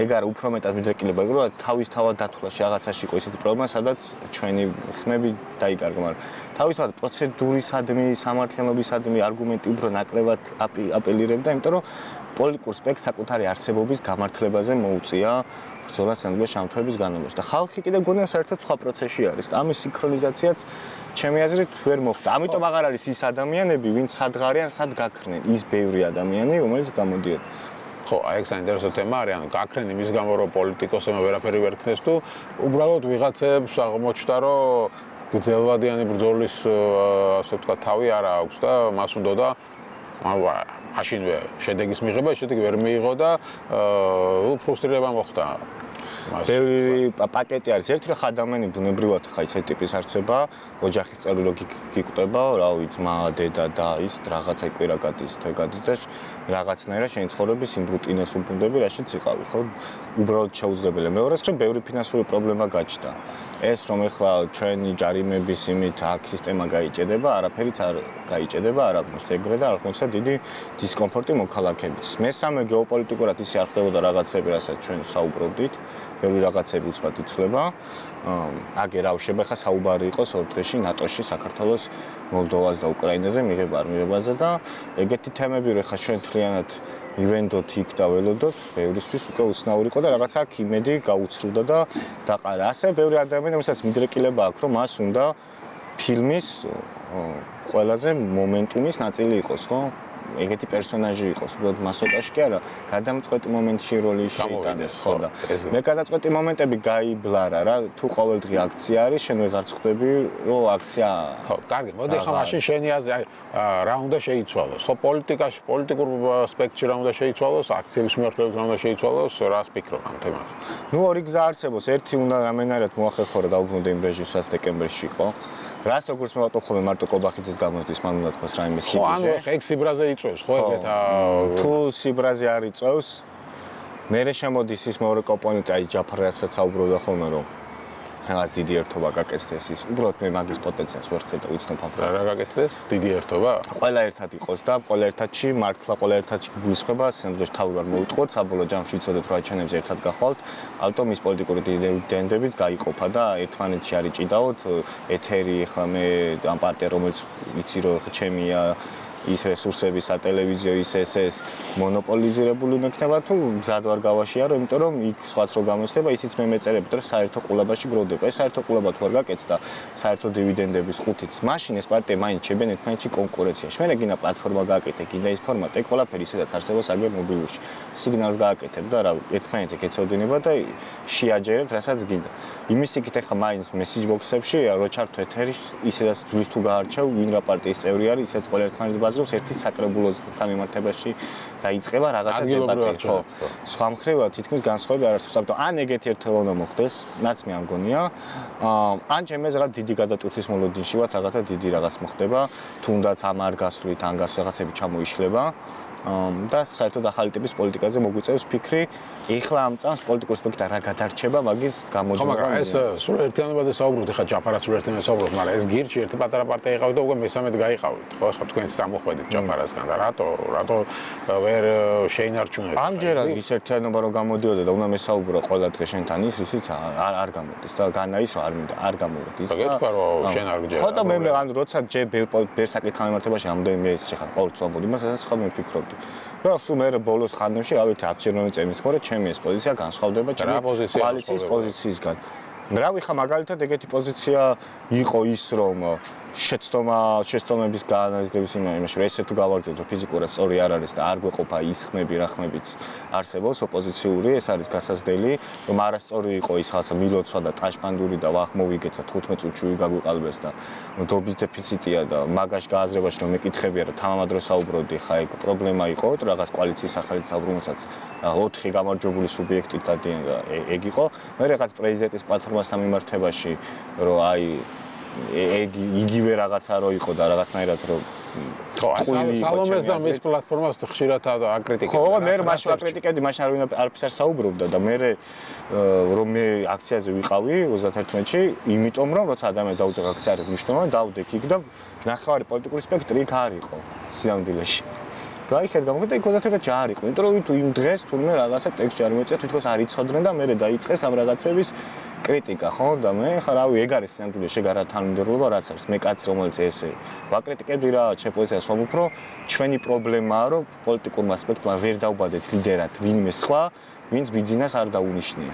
[SPEAKER 1] ეგ არა უფრო მეტად მიდრეკილება იყო, რომ თავისთავად დათვლაში რაღაცაში იყო ისეთი პრობლემა, სადაც ჩვენი ხმები დაიკარგა, მაგრამ თავისთავად პროცედურისადმი, სამართლიანობისადმი არგუმენტი უფრო ნაკლებად აპელირებდა, იმიტომ რომ პოლიტიკურ სპექტრს საკუთარი არსებობის გამართლებაზე მოუწია ბრძოლა სამდროს შამთვების განმავლობაში და ხალხი კიდევ გონია საერთოდ სხვა პროცესში არის და ამის სინქრონიზაციაც ჩემი აზრით ვერ მოხდა. ამიტომ აღარ არის ის ადამიანები, ვინც სადღარიან, სად გაქრნენ, ის ბევრი ადამიანი, რომელიც გამოდიოდა.
[SPEAKER 2] ხო, აი ეს საინტერესო თემა არის, ანუ გაქრენ იმის გამო, რომ პოლიტიკოსებმა ვერაფერი ვერ ქნეს თუ უბრალოდ ვიღაცებს აღმოჩნდა, რომ გრძელვადიანი ბრძოლის ასე ვთქვათ თავი არ აქვს და მას უნდოდა მაშინვე შედეგის მიღება, შედეგი ვერ მიიღო და ფრუსტრირება მოხდა.
[SPEAKER 1] ბევრი პაკეტი არის. ერთი რა ადამიანი ბუნებრივად ხა ისეთი ტიპის არსება, ოჯახის წევრი რო გიკვდება, რა ვიცი, ძმა, დედა და ის რაღაცა კვირა გადის, თვე გადის და რაღაცნაირად შენი ცხოვრების იმ რუტინას უბრუნდები, რაშიც იყავი, ხო? უბრალოდ შეუძლებელია. მეორეს მხრივ ბევრი ფინანსური პრობლემა გაჩნდა. ეს რომ ეხლა ჩვენი ჯარიმების იმით აქ სისტემა გაიჭედება, არაფერიც არ გაიჭედება, არ აღმოჩნდა ეგრე და არ აღმოჩნდა დიდი დისკომფორტი მოქალაქეების. მესამე გეოპოლიტიკურად ისე არ ხდებოდა რაღაცები, რასაც ჩვენ საუბრობდით. ბევრი რაღაცები უცბად იცვლება. აგერავ შეიძლება ხა საუბარი იყოს ორ დღეში ნატოში, საქართველოს, მოლდოვას და უკრაინაზე მიღება არ მიღებაზე და ეგეთი თემები რო ხა ჩვენ თლიანად მივენდოთ იქ და ველოდოთ, ბევრისთვის უკვე უცნაური იყო და რაღაცა აქ იმედი გაუცრუდა და დაყარა. ასე ბევრი ადამიანი, რომელსაც მიდრეკილება აქვს, რომ მას უნდა ფილმის ყველაზე მომენტუმის ნაწილი იყოს, ხო? ეგეთი პერსონაჟი იყოს, უბრალოდ მასოკაში კი არა, გადამწყვეტი მომენტში როლი შეიტანეს, ხო და მე გადამწყვეტი მომენტები გაიბლარა რა, თუ ყოველდღე აქცია არის, შენ ვეღარ ხვდები, რომ აქცია.
[SPEAKER 2] ხო, კარგი, მოდი ხა მაშინ შენი აზრი, რა უნდა შეიცვალოს? ხო, პოლიტიკაში, პოლიტიკურ სპექტრში რა უნდა შეიცვალოს, აქციების მიმართულებით რა უნდა შეიცვალოს, რას ფიქრობ ამ თემაზე?
[SPEAKER 1] ნუ ორი გზა არსებობს, ერთი უნდა რამენაირად მოახერხო და დაუბრუნდე იმ რეჟიმს, რაც დეკემბერში იყო. რას როგორც მე ვატყობ ხოლმე მარტო კობახიძის გამოსვლის მან უნდა თქვას რაიმე სიბრაზე.
[SPEAKER 2] ხო, ანუ ეგ სიბრაზე იწვევს, ხო ეგეთ
[SPEAKER 1] თუ სიბრაზე არ იწვევს, მერე შემოდის ის მეორე კომპონენტი, აი ჯაფარ რასაც საუბრობდა ხოლმე რომ რაღაც დიდი ერთობა გაკეთდეს ის. უბრალოდ მე მაგის პოტენციალს ვერ ხედავ, ვიცნობ ამ
[SPEAKER 2] რა გაკეთდეს? დიდი ერთობა?
[SPEAKER 1] ყველა ერთად იყოს და ყველა ერთადში მართლა ყველა ერთადში გულისხმობა, სამდროში თავი ვარ მოუწყოთ, საბოლოო ჯამში იცოდეთ რა ჩანებზე ერთად გახვალთ, ამიტომ ის პოლიტიკური დივიდენდებიც გაიყოფა და ერთმანეთში არის ჭიდაოთ, ეთერი ხა მე ამ პარტია რომელიც იცი რომ ჩემია ის რესურსები, სატელევიზიო ის მონოპოლიზირებული მექნება თუ მზად ვარ გავაშიარო, იმიტომ რომ იქ სხვაც რო გამოსდება, ისიც მე მეწერებ, რომ საერთო ყურებაში გროვდება. ეს საერთო ყურება თუ არ გაკეთდა, საერთო დივიდენდების ხუთიც. მაშინ ეს პარტია მაინც შეებენ ერთმანეთში კონკურენციაში. მე გინდა პლატფორმა გააკეთე, გინდა ის ფორმატი, ყველაფერი ისედაც არსებობს აგერ მობილურში. სიგნალს გააკეთებ და რა, ერთმანეთზე გეცოდინება და შეაჯერებთ, რასაც გინდა. იმის იქით ახლა მაინც მესიჯ ბოქსებში რო ჩართო ეთერი, ისედაც ძვლის თუ გაარჩევ, ვინ რა პარტიის წევრი არის, ისედაც ყველა ერთმანეთს ბაზრობს ერთის საკრებულოსთან მიმართებაში დაიწყება რაღაცა დებატი, ხო. სხვა მხრივ თითქმის განსხვავება არ არსებობს. ამიტომ ან ეგეთი ერთობა უნდა მოხდეს, რაც მე ამ გონია. ან ჩემს რაღაც დიდი გადატვირთვის მოლოდინში ვარ, რაღაცა დიდი რაღაც მოხდება, თუნდაც ამ არ გასვლით, ან რაღაცები ჩამოიშლება. და საერთოდ ახალი ტიპის პოლიტიკაზე მოგვიწევს ფიქრი, ეხლა ამ წამს პოლიტიკური სპექტა რა გადარჩება მაგის გამოძიება.
[SPEAKER 2] მაგრამ ეს სულ ერთიანობაზე საუბრობთ, ეხლა ჯაფარაც სულ ერთიანობაზე საუბრობთ, მაგრამ ეს გირჩი ერთი პატარა პარტია იყავით და უკვე მესამედ გაიყავით, ხო? ეხლა თქვენს წამოხვედით ჯაფარასგან და რატო ვერ შეინარჩუნეთ?
[SPEAKER 1] ამჯერად ის ერთიანობა რო გამოდიოდა და უნდა მესაუბრო ყველა დღე შენთან ის ისიც არ გამოდის და განაის რომ არ მინდა არ გამოდის
[SPEAKER 2] და გეტყვა რომ შენ არ გჯერა.
[SPEAKER 1] ხო და მე ან როცა ჯერ ბევრ საკითხთან მიმართებაში ამდენი მე ეს ხარ ყოველ წამბოდი იმას ესაც ხომ მიფიქრობ და სულ მე ბოლოს ხანებში ავით 10 ჯერმოვე წემის მქონე ჩემი ეს პოზიცია განსხვავდება ჩემი კოალიციის პოზიციისგან. რა ვიხა მაგალითად ეგეთი პოზიცია იყო ის რომ შეცდომების განაზრების იმაში რომ ესე თუ გავაგზავნოთ რომ ფიზიკურად სწორი არ არის და არ გვეყოფა ის ხმები რა ხმებიც არსებობს ოპოზიციური ეს არის გასაზრდელი რომ არასწორი იყო ის რაღაცა მილოცვა და ტაშპანდური და ვახ მოვიგეთ და 15 წუთში ვიგაგვიყალბეს და დობის დეფიციტია და მაგაში გააზრებაში რომ მეკითხებია რომ თამამად რო საუბრობდი ხა ეგ პრობლემა იყო რაღაც კოალიციის ახალი საუბრობაც 4 გამარჯვებული სუბიექტი დადიან და ეგ იყო მე რაღაც პრეზიდენტის პლატფორმასთან მიმართებაში რომ აი ეგ იგივე რაღაცა რო იყო და რაღაცნაირად რო
[SPEAKER 2] ხო, სალომეს და მის პლატფორმას ხშირად აკრიტიკებდა.
[SPEAKER 1] ხო, მე მაშინ აკრიტიკებდი, მაშინ არაფერს არ საუბრობდა და მე რომ მე აქციაზე ვიყავი 31-ში, იმიტომ რომ როცა ადამიანი დაუწევ აქციაზე მნიშვნელოვანი დავდექ იქ და ნახევარი პოლიტიკური სპექტრი იქ არ იყო სინამდვილეში. გაიქეთ გამოგდა იქ 31-ში არ იყო, იმიტომ რომ თუ იმ დღეს თურმე რაღაცა ტექსტი არ მოიწია, თვითონ არ იცოდნენ და მე დაიწყეს ამ რაღაცების კრიტიკა, ხო? და მე ხა რავი, ეგ არის სინამდვილეში გარა თანმიმდევრობა რაც არის. მე კაცი რომელიც ესე ვაკრიტიკებდი რა, ჩემ პოზიციას რომ უფრო ჩვენი პრობლემაა, რომ პოლიტიკურმა სპექტრმა ვერ დაუბადეთ ლიდერად ვინმე სხვა, ვინც ბიძინას არ დაუნიშნია.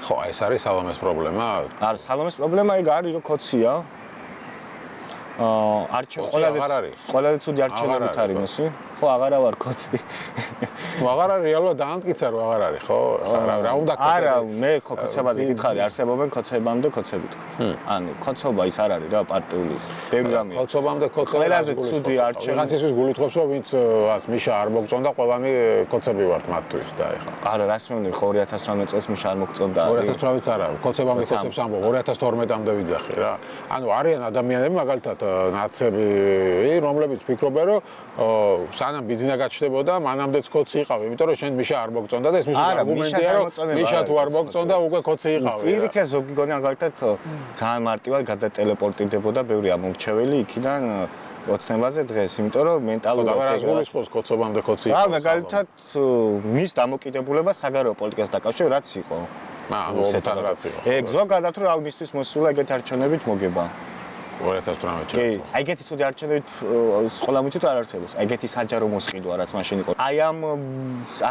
[SPEAKER 2] ხო, ეს არის სალომეს პრობლემა?
[SPEAKER 1] არა, სალომეს პრობლემა ეგ არის, რომ კოცია. ყველაზე ცუდი არჩევნებით არის მოსი. ხო, აღარა ვარ კოცი.
[SPEAKER 2] აღარა რეალურად დაამტკიცა რომ აღარ არის, ხო? რა უნდა კოცები?
[SPEAKER 1] არა, მე კოცებაზე გითხარი, არსებობენ კოცებამდე კოცები თქვა. ანუ კოცობა ის არ არის რა, პარტიული ის. ბევრი რამეა.
[SPEAKER 2] კოცობამდე კოცები.
[SPEAKER 1] ყველაზე ცუდი არჩევნები.
[SPEAKER 2] ვიღაც ისის გულითხოვს რომ ვინც მიშა არ მოგწონდა, ყველანი კოცები ვართ მათთვის და ეხლა.
[SPEAKER 1] არა, რას მეუბნები 2018 წელს მიშა არ მოგწონდა.
[SPEAKER 2] 2018-იც არა, კოცებამდე კოცებს ამბობ, 2012-მდე ვიძახი რა. ანუ არიან ადამიანები მაგალითად ნაცები, რომლებიც ფიქრობენ რომ სანამ ბიზნესა გაჩნდებოდა, მანამდეც კოცი იყავი, იმიტომ რომ შენ მიშა არ მოგწონდა და ეს მისი არგუმენტია, რომ მიშა თუ არ მოგწონდა, უკვე კოცი იყავი.
[SPEAKER 1] პირიქა ზოგი გონი მაგალითად ძალიან მარტივად გადატელეპორტირდებოდა ბევრი ამომრჩეველი იქიდან ოცნებაზე დღეს, იმიტომ რომ მენტალურად
[SPEAKER 2] ეგ გულისხმობს კოცობამდე კოცი იყო.
[SPEAKER 1] რა, მაგალითად მის დამოკიდებულება საგარეო პოლიტიკას დაკავშირებით რაც იყო.
[SPEAKER 2] რაც იყო.
[SPEAKER 1] ეგ ზოგადად რომ რა მისთვის მოსულა ეგეთ არჩევნებით მოგება.
[SPEAKER 2] 2018
[SPEAKER 1] კი, ეგეთი ცუდი არჩევნებით ყველა მიცით არ არსებობს. ეგეთი საჯარო მოსყიდვა რაც მაშინ იყო. აი ამ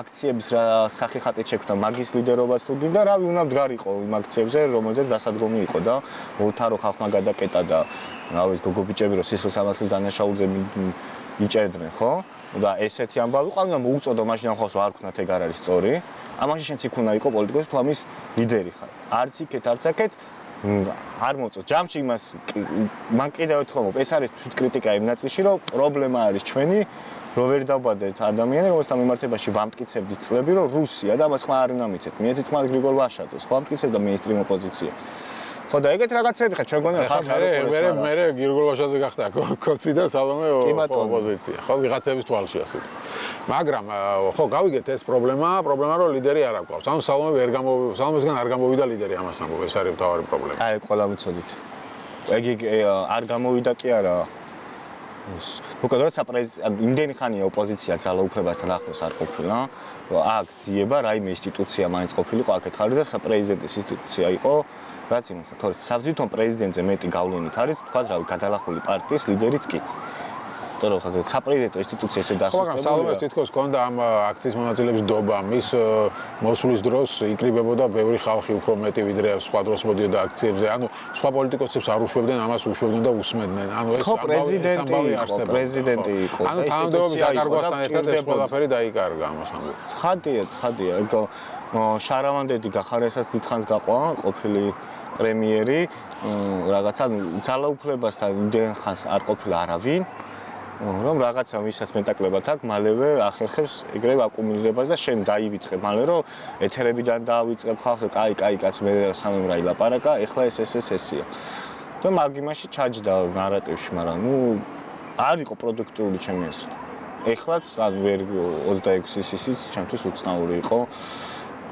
[SPEAKER 1] აქციების რა სახე ხატით შექმნა მაგის ლიდერობას თუ გინდა, რავი, უნდა მდგარიყო იმ აქციებზე, რომელზეც დასადგომი იყო და მოუთარო ხალხმა გადაკეტა და რავი, გოგო ბიჭები რო სისხლის სამართლის დანაშაულზე იჭერდნენ, ხო? და ესეთი ამბავი ყავდა, მოუწოდო მაშინ ამ ხალხს არ ქნათ ეგ არ არის სწორი. ამაში შენც იქ უნდა იყო პოლიტიკოსი თუ ამის ლიდერი ხარ. არც იქეთ, არც აქეთ არ მოწოს ჯამში იმას მან კიდევ ერთხელ მომწ ეს არის თვითკრიტიკა იმ ნაწილში რომ პრობლემა არის ჩვენი რომ ვერ დავბადეთ ადამიანები რომელთა მიმართებაში ვამტკიცებდით წლები რომ რუსია და მას ხმა არ უნდა მიცეთ მიეცით ხმა გრიგოლ ვაშაძეს ხო ამტკიცებდა მეინსტრიმ ოპოზიცია ხო და ეგეთ რაღაცები ხა ჩვენ გონია ხალხი
[SPEAKER 2] მე გრიგოლ ვაშაძე გახდა კოცი და სალომე ოპოზიცია ხო ვიღაცების თვალში ასე მაგრამ ხო გავიგეთ ეს პრობლემა რომ ლიდერი არ აქვს. ანუ სალომესგან არ გამოვიდა ლიდერი ამას ამბობ, ეს არის მთავარი პრობლემა.
[SPEAKER 1] აი, ყველა ვიცოდით. ეგ არ გამოვიდა კი არა. მოკლედ, როცა იმდენი ხანია ოპოზიცია ძალაუფლებასთან ახლოს არ ყოფილა, აქ ძიება რაიმე ინსტიტუცია მაინც ყოფილიყო აქეთ ხარ და საპრეზიდენტის ინსტიტუცია იყო, რაც იმხო, თორე საბჭოთა პრეზიდენტზე მეტი გავლენით არის, თქვა რავი, გადალახული პარტიის ლიდერიც კი. თორე ხა საპრეზიდენტო ინსტიტუცია ესე დასუსტებულია.
[SPEAKER 2] სალომეს თითქოს ჰქონდა ამ აქციის მონაწილეების დობა, მის მოსვლის დროს იკრიბებოდა ბევრი ხალხი უფრო მეტი ვიდრე სხვა დროს მოდიოდა აქციებზე. ანუ სხვა პოლიტიკოსებს არ უშვებდნენ, ამას უშვებდნენ და უსმენდნენ. ანუ ეს
[SPEAKER 1] პრეზიდენტი იყო.
[SPEAKER 2] ანუ თანამდებობის დაკარგვასთან ერთად ეს ყველაფერი დაიკარგა ამას ამბობ.
[SPEAKER 1] ცხადია, ეგ შარავანდედი გახარესაც დიდხანს გაყვა, ყოფილი პრემიერი, რაღაცა ძალაუფლებასთან იმდენ ხანს არ ყოფილა არავინ. რომ რაღაცა ვისაც მეტაკლებად აქვს, მალევე ახერხებს ეგრევე აკუმულირებას და შენ დაივიწყებ, მალე რომ ეთერებიდან დაავიწყებ ხალხს, კაი, კაც მე სანამ რა ილაპარაკა, ეხლა ესეა. და მაგ იმაში ჩაჯდა ნარატივში, მაგრამ არ იყო პროდუქტიული ჩემი აზრით. ეხლაც ანუ ვერ 26 ისიც ჩემთვის უცნაური იყო.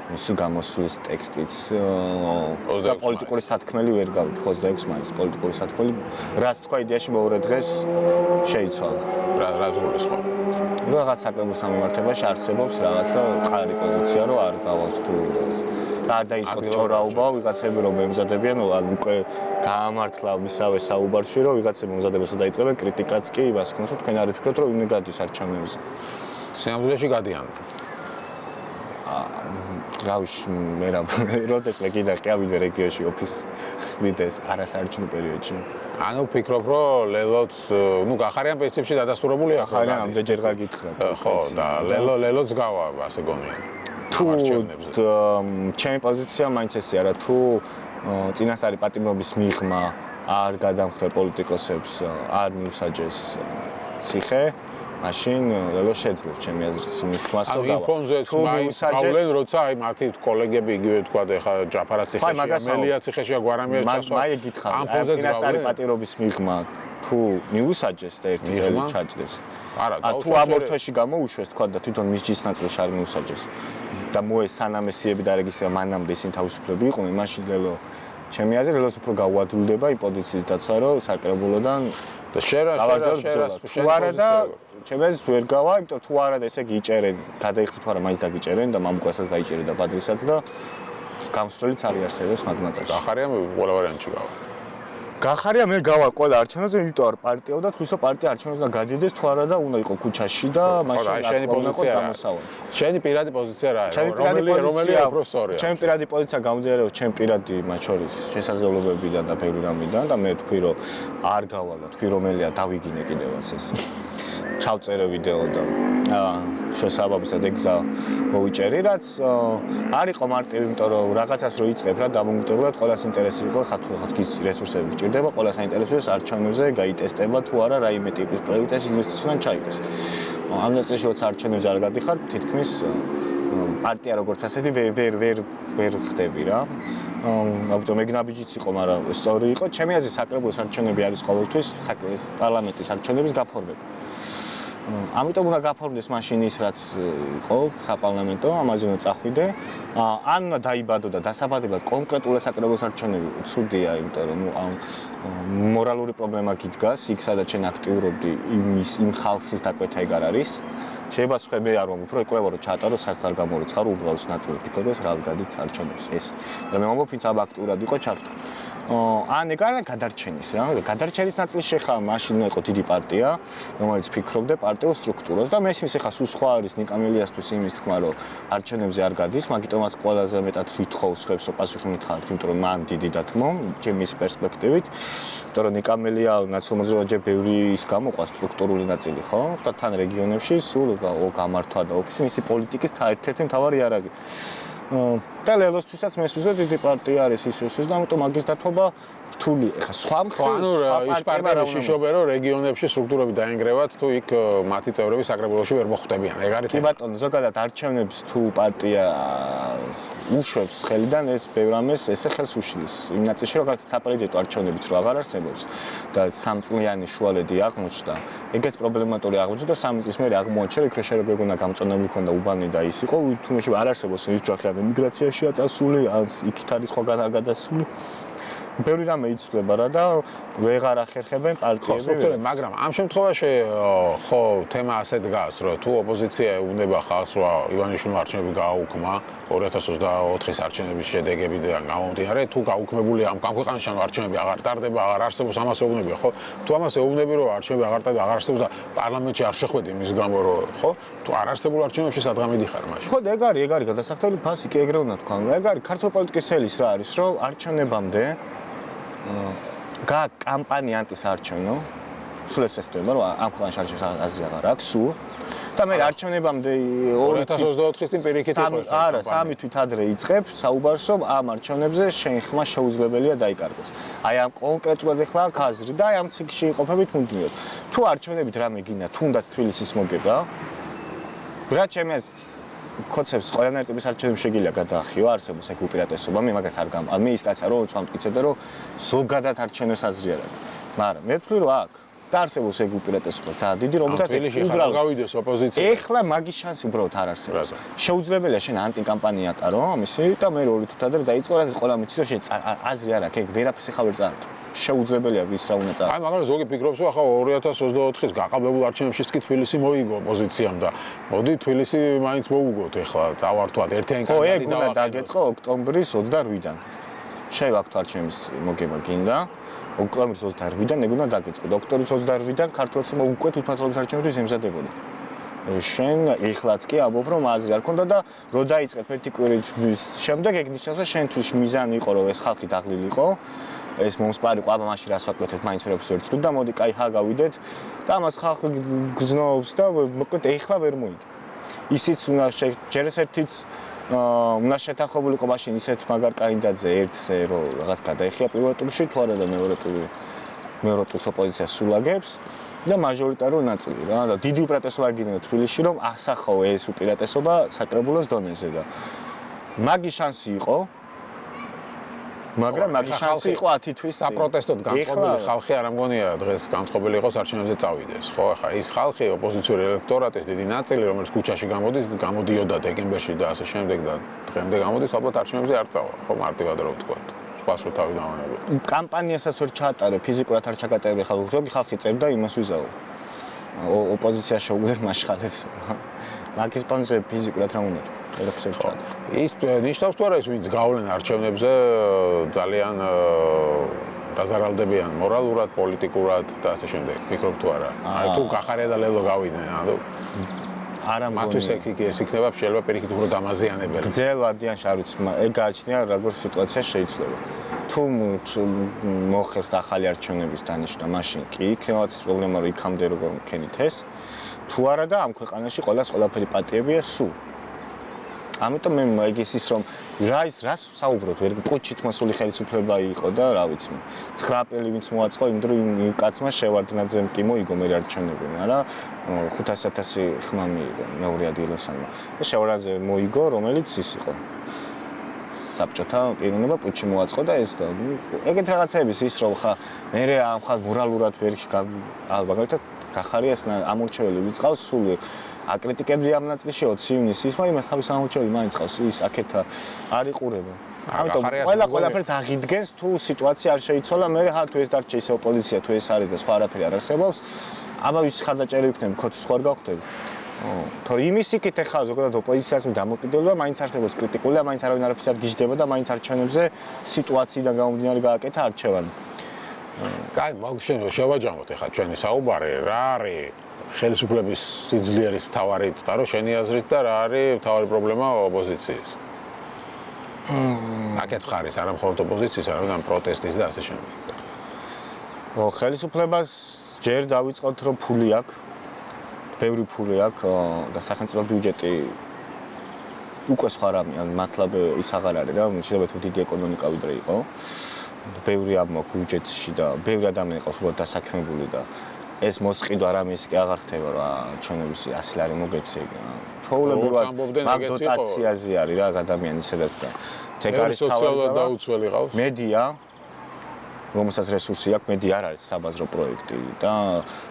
[SPEAKER 1] მისი გამოსვლის ტექსტიც და პოლიტიკური სათქმელი ვერ გავიქ 26 მაისს პოლიტიკური სათქმელი რაც თქვა იდეაში მეორე დღეს შეიცვალა
[SPEAKER 2] რა ზღურისხო
[SPEAKER 1] რაღაც საკრებულთან მიმართებაში არსებობს რაღაცა ყარი პოზიცია რომ არ გავალთ თუ და არ დაიწყოთ ჭორაობა ვიღაცები რომ ემზადებიან ან უკვე გაამართლა ვისავე საუბარში რომ ვიღაცები ემზადებენ და დაიწყებენ კრიტიკაც კი იმას ქნოს რომ თქვენ არ ფიქრობთ რომ იმე გადის არჩევნებზე
[SPEAKER 2] სიამოვნებაში გადიან
[SPEAKER 1] რავი მე რა როდეს მე კიდე ყავიდე რეგიონში ოფის ხსნიდეს არასარჩინო პერიოდში
[SPEAKER 2] ანუ ფიქრობ რომ ლელოც გახარიან პრინციპში დადასტურებულია
[SPEAKER 1] გახარიან ამდენჯერ გაგითხრა
[SPEAKER 2] ხო და ლელოც გავა ასე გონია
[SPEAKER 1] თუ ჩემი პოზიცია მაინც ესეა რა თუ წინასწარი პატიმრობის მიღმა არ გადამხდარ პოლიტიკოსებს არ მიუსაჯეს ციხე მაშინ ლელო შეძლებს ჩემი აზრით იმის თქმას რომ
[SPEAKER 2] ამ ფონზე თუ მიუსაჯეს როცა აი მათი კოლეგები იგივე თქვა ეხა ჯაფარა ციხეშია მელია ციხეშია გვარამია ჩასვა
[SPEAKER 1] მაი გითხარ ამ წინასწარი პატიმრობის მიღმა თუ მიუსაჯეს და ერთი წელი ჩაჯდეს
[SPEAKER 2] არა
[SPEAKER 1] თუ ამორთვეში გამოუშვეს თქვა და თვითონ მის ჯის ნაწილში არ მიუსაჯეს და მოესანა მესიები დარეგისტრირება მანამდე ისინი თავისუფლები იყვნენ მაშინ ლელო ჩემი აზრით ლელოს უფრო გაუადვილდება იმ პოზიციის დაცვა რომ საკრებულოდან
[SPEAKER 2] და შერა
[SPEAKER 1] თუ არა და ჩემს აზრით ვერ გავა, იმიტომ თუ არა და ესე იგი იჭერენ, გადაიხდით თუ არა მაინც დაგიჭერენ და მამუკასაც დაიჭერენ და ბადრისაც და გამსვლელიც არ იარსებებს მაგ ნაწილში.
[SPEAKER 2] გახარია ყველა ვარიანტში გავა.
[SPEAKER 1] გახარია მე გავა ყველა არჩევნებზე, იმიტომ არ პარტიაო და თვისო პარტია არჩევნებზე გადიდეს თუ არა და უნდა იყო ქუჩაში და მაშინ აკომუნიკოს გამოსავალი.
[SPEAKER 2] შენი პირადი პოზიცია რა არის? რომელი უფრო სწორია?
[SPEAKER 1] ჩემი პირადი პოზიცია გამოდიარება ჩემი პირადი მათ შორის შესაძლებლობებიდან და ბევრი რამიდან და მე თქვი რომ არ გავა და თქვი რომელია დავიგინე კიდევაც ეს. ჩავწერე ვიდეო და შესაბამისად ეგზა მოვიჭერი, რაც არ იყო მარტივი, იმიტომ რომ რაღაცას რო იწყებ რა დამოუკიდებლად ყველას ინტერესი იყო, ხა თუ ხათქის რესურსები გჭირდება, ყველას საინტერესოა არჩევნებზე გაიტესტება თუ არა რაიმე ტიპის პროექტის ინვესტიციიდან ჩაიგდეს. ამ ნაწილში როცა არჩევნებზე არ გადიხარ, თითქმის პარტია როგორც ასეთი ვერ ხდები რა. ამიტომ მეგნაბიჯიც იყო, მაგრამ სწორი იყო. ჩემი აზრით საკრებულოს არჩევნები არის ყოველთვის პარლამენტის არჩევნების გაფორმება. ამიტომ უნდა გაფორმდეს მაშინ ის რაც იყო საპარლამენტო, ამაზე უნდა წახვიდე. ან უნდა დაიბადო და დასაბადებად კონკრეტულად საკრებულოს არჩევნები ცუდია, იმიტომ რომ მორალური პრობლემა გიდგას, იქ სადაც შენ აქტიურობდი იმ ხალხის დაკვეთა ეგ არ არის. შეიძლება სხვები არ ვამბობ, რომ ეკვლევა რომ ჩაატარო საერთოდ არ გამორიცხარო, უბრალოდ ნაწილი ფიქრობს რა ვიგადით არჩევნებს ეს. და მე ვამბობ, ვინც აბა აქტიურად იყო ჩართული. ან ეგ არა გადარჩენის რა, გადარჩენის ნაწილში ხა მაშინ იყო დიდი პარტია, რომელიც ფიქრობდა პარტიულ სტრუქტურას და მესმის ხა სულ სხვა არის ნიკამელიასთვის იმის თქმა, რომ არჩევნებზე არ გადის, მაგიტომაც ყველაზე მეტად ვითხოვს ხებს რომ პასუხი მითხართ, იმიტომ რომ მან დიდი დათმო, ჩემის პერსპექტივით, იმიტომ რომ ნიკამელია ნაციონალურ მოძრაობაზე ბევრი ის გამოყვა სტრუქტურული ნაწილი, ხო? და თან რეგიონებში სულ გამართვა და ოფისი მისი პოლიტიკის ერთ-ერთი მთავარი იარაღი. და ლელოსთვისაც მესუზე დიდი პარტია არის ისოსის და ამიტომ მაგის დათმობა რთული. ეხლა სხვა მხრივ
[SPEAKER 2] ანუ ის პარტიები შიშობენ რომ რეგიონებში სტრუქტურები დაინგრევათ თუ იქ მათი წევრები საკრებულოში ვერ მოხვდებიან. ეგ არის
[SPEAKER 1] კი ბატონო, ზოგადად არჩევნებს თუ პარტია უშვებს ხელიდან ეს ბევრ ამას ესე ხელს უშლის. იმ ნაწილში რომ გარდა საპრეზიდენტო არჩევნებიც რო აღარ არსებობს და სამწლიანი შუალედი აღმოჩნდა, ეგეც პრობლემატური აღმოჩნდა და 3 წლის მერე აღმოაჩერა იქ რომ შეიძლება გეგონა გამწონებული ქონდა უბანი და ის იყო თუმცა არ არსებობს ის ჯოხი ან ემიგრაციაშია წასული, ან იქით არის სხვა გადასული. ბევრი რამე იცვლება რა და ვეღარ ახერხებენ პარტიები.
[SPEAKER 2] მაგრამ ამ შემთხვევაში ხო თემა ასე დგას, რომ თუ ოპოზიცია ეუბნება ხალხს, რომ ივანიშვილმა არჩევნები გააუქმა 2024-ის არჩევნების შედეგებიდან გამომდინარე, თუ გაუქმებული ამ ქვეყანაში არჩევნები აღარ ტარდება, აღარ არსებობს, ამას ეუბნებია, ხო? თუ ამას ეუბნები, რომ არჩევნები აღარ ტარდება, აღარ არსებობს და პარლამენტში არ შეხვედი იმის გამო, რომ ხო? თუ არ არსებულ არჩევნებში სადღა მიდიხარ მაშინ.
[SPEAKER 1] ხო, ეგ არის გადასახდელი ფასი კი ეგრე უნდა თქვა. ეგ არის ქართულ პოლიტიკის ელის რა არის, რომ არჩევნებამდე კამპანია ანტისაარჩევნო, სულ ეს ხდება, რომ ამ ქვეყანაში არჩევნებს აზრი აღარ აქვს, სულ და მე არჩევნებამდე
[SPEAKER 2] 2024-ის წინ პირიქით იყო.
[SPEAKER 1] არა, 3 თვით ადრე იწყებ საუბარს, რომ ამ არჩევნებზე შენ ხმა შეუძლებელია დაიკარგოს. აი ამ კონკრეტულად ახლა აქ აზრი და აი ამ ციკლში იყოფებით მუდმივად. თუ არჩევნებით რამე გინდა, თუნდაც თბილისის მოგება, რა ჩემი კოცებს ყველანაირ ტიპის არჩევნებს შეგიძლია გადაახიო, არსებობს ეგ უპირატესობა, მე მაგას არ გამ. მე ის კაცია რომ ვამტკიცებდა რომ ზოგადად არჩევნებს აზრი არ აქვს. მაგრამ მე ვთვლი რომ აქ და არსებობს ეგ უპირატესობა, ძალიან დიდი რომელთაც
[SPEAKER 2] უბრალოდ გავიდეს ოპოზიცია.
[SPEAKER 1] ეხლა მაგის შანსი უბრალოდ არ არსებობს. შეუძლებელია შენ ანტიკამპანია ატარო, ამისი და მე 2 თვით ადრე დაიწყო, რაც ყველა მიცის რომ შენ აზრი არ აქვს, ეგ ვერაფერს ხარ ვერ წაართო. შეუძლებელია ვის რა უნდა წაართო.
[SPEAKER 2] აი მაგრამ ზოგი ფიქრობს რომ ახლა 2024-ის გაყალბებულ არჩევნებშიც კი თბილისი მოიგო ოპოზიციამ და მოდი თბილისი მაინც მოუგოთ ეხლა წავართვათ ერთიანი
[SPEAKER 1] კანდიდატი და უნდა დაგეწყო ოქტომბრის 28-დან. შევაქვთ არჩევნების მოგება გინდა. ოქტომბრის 28-დან ეგ უნდა დაგეწყო. ოქტომბრის 28-დან ქართულში უკვე თვითმმართველობის არჩევნებთვის ემზადებოდი. შენ ეხლაც კი ამბობ რომ აზრი არ ქონდა და რო დაიწყებ ერთი კვირით შემდეგ ეგ ნიშნავს რომ შენთვის მიზანი იყო რომ ეს ხალხი დაღლილიყო. ეს მომსპარი ყვა მაშინ რას ვაკეთებთ მაინც ვერაფერს ვერ ვწვდით და მოდი კაი ხა გავიდეთ და ამას ხალხი გრძნობს და მოკლედ ეხლა ვერ მოიგე. ისიც უნდა ჯერ ერთიც უნდა შეთანხმებულიყო მაშინ ისეთ მაგარ კანდიდატზე ერთზე რომ რაღაც გადაეხია პირველ ტურში თუ არა და მეორე ტურს ოპოზიცია სულაგებს და მაჟორიტარული ნაწილი რა და დიდი უპირატესობა გინდა თბილისში რომ ასახო ეს უპირატესობა საკრებულოს დონეზე და მაგის შანსი იყო მაგრამ მაგის შანსი იყო 10 თვის წინ.
[SPEAKER 2] საპროტესტოდ განწყობილი ხალხი არ ამგონია დღეს განწყობილი იყოს არჩევნებზე წავიდეს, ხო? ახლა ის ხალხი ოპოზიციური ელექტორატის დიდი ნაწილი, რომელიც ქუჩაში გამოდიოდა დეკემბერში და ასე შემდეგ და დღემდე გამოდის, ალბათ არჩევნებზე არ წავა, ხო, მარტივად რო ვთქვა. სხვას რო თავი დავანებოთ.
[SPEAKER 1] კამპანიასაც ვერ ჩაატარე, ფიზიკურად არ ჩაკატარებია ხალხი, ზოგი ხალხი წერდა იმას ვიზაო. ოპოზიცია შეუგდებ მაშხალებს. მაგის პონზე ფიზიკურად რა უნდა თქვა?
[SPEAKER 2] ის ნიშნავს თუ არა ის ვინც გავლენ არჩევნებზე ძალიან დაზარალდებიან მორალურად, პოლიტიკურად და ასე შემდეგ. ფიქრობ თუ არა? აი თუ გახარია და ლელო გავიდნენ, ანუ
[SPEAKER 1] არა მგონია.
[SPEAKER 2] მათთვის ეს იქნება შეიძლება პირიქით უფრო დამაზიანებელი.
[SPEAKER 1] გრძელ ვადიანში არ ვიცი, ეგ გააჩნია როგორ სიტუაცია შეიძლება. თუ მოხერხდა ახალი არჩევნების დანიშნა, მაშინ კი იქნება ის პრობლემა რომ იქამდე როგორ მქენით ეს. თუ არა და ამ ქვეყანაში ყველაფერი პატიებია სულ. ამიტომ მე მაგის ის რომ რას საუბრობ ვერ ყუჩით მოსული ხელისუფლება იყო და რა ვიცი მე 9 აპრილი ვინც მოაწყო იმ დრო იმ კაცმა შევარდნაძემ კი მოიგო მე არჩევნები მაგრამ 500,000 ხმა მიიღო მეორე ადგილოსანმა და შევარდნაძე მოიგო რომელიც ის იყო საბჭოთა პიროვნება პუჩი მოაწყო და ეს და ეგეთ რაღაცების ის რომ ხა მე ამ ხალ მორალურად ვერ მაგალითად გახარია ეს ამორჩეველი ვიწყავს სულ აკრიტიკებდი ამ ნაწილში 20 ივნისის, მაგრამ იმას თავის ამორჩეველი მაინც ყავს ის აქეთა არ იყურება. ამიტომ ყველაფერს აღიდგენს თუ სიტუაცია არ შეიცვალა, მე ხა თუ ეს დარჩა ისე ოპოზიცია თუ ეს არის და სხვა არაფერი არ არსებობს, აბა ვის ხარდაჭერი ვიქნები, ხოც სხვა არ გავხდები. თორე იმის იქით ახლა ზოგადად ოპოზიციას დამოკიდებულება მაინც არსებობს კრიტიკული, მაინც არავინ არაფერს არ გიждდება და მაინც არჩევნებზე სიტუაციიდან გამომდინარე გააკეთა არჩევანი.
[SPEAKER 2] კაი, მაგ შევაჯამოთ ახლა ჩვენი საუბარი, რა არის ხელისუფლების სიძლიერის მთავარი წყარო შენი აზრით და რა არის მთავარი პრობლემა ოპოზიციის? აკეთ ხარის არა მხოლოდ ოპოზიციის, არამედ პროტესტის და ასე შემდეგ.
[SPEAKER 1] ხელისუფლებას ჯერ დავიწყოთ რომ ფული აქვს, ბევრი ფული აქვს და სახელმწიფო ბიუჯეტი უკვე სხვა რამე, ან მართლა ის აღარ არის რა, შეიძლება თუ დიდი ეკონომიკა ვიდრე იყო. ბევრი ამოქ ბიუჯეტში და ბევრი ადამიანი ყავს უბრალოდ დასაქმებული და ეს მოსყიდვა რამის კი აღარ ხდება რა, ჩვენების 100 ლარი მოგეცე. ჩვეულებრივად მაგ დოტაციაზე არის რა ადამიანი სადაც და ეგ არის
[SPEAKER 3] სოციალურად დაუცველი ყავს.
[SPEAKER 1] მედია რომელსაც რესურსი აქვს, მედია არ არის საბაზრო პროექტი და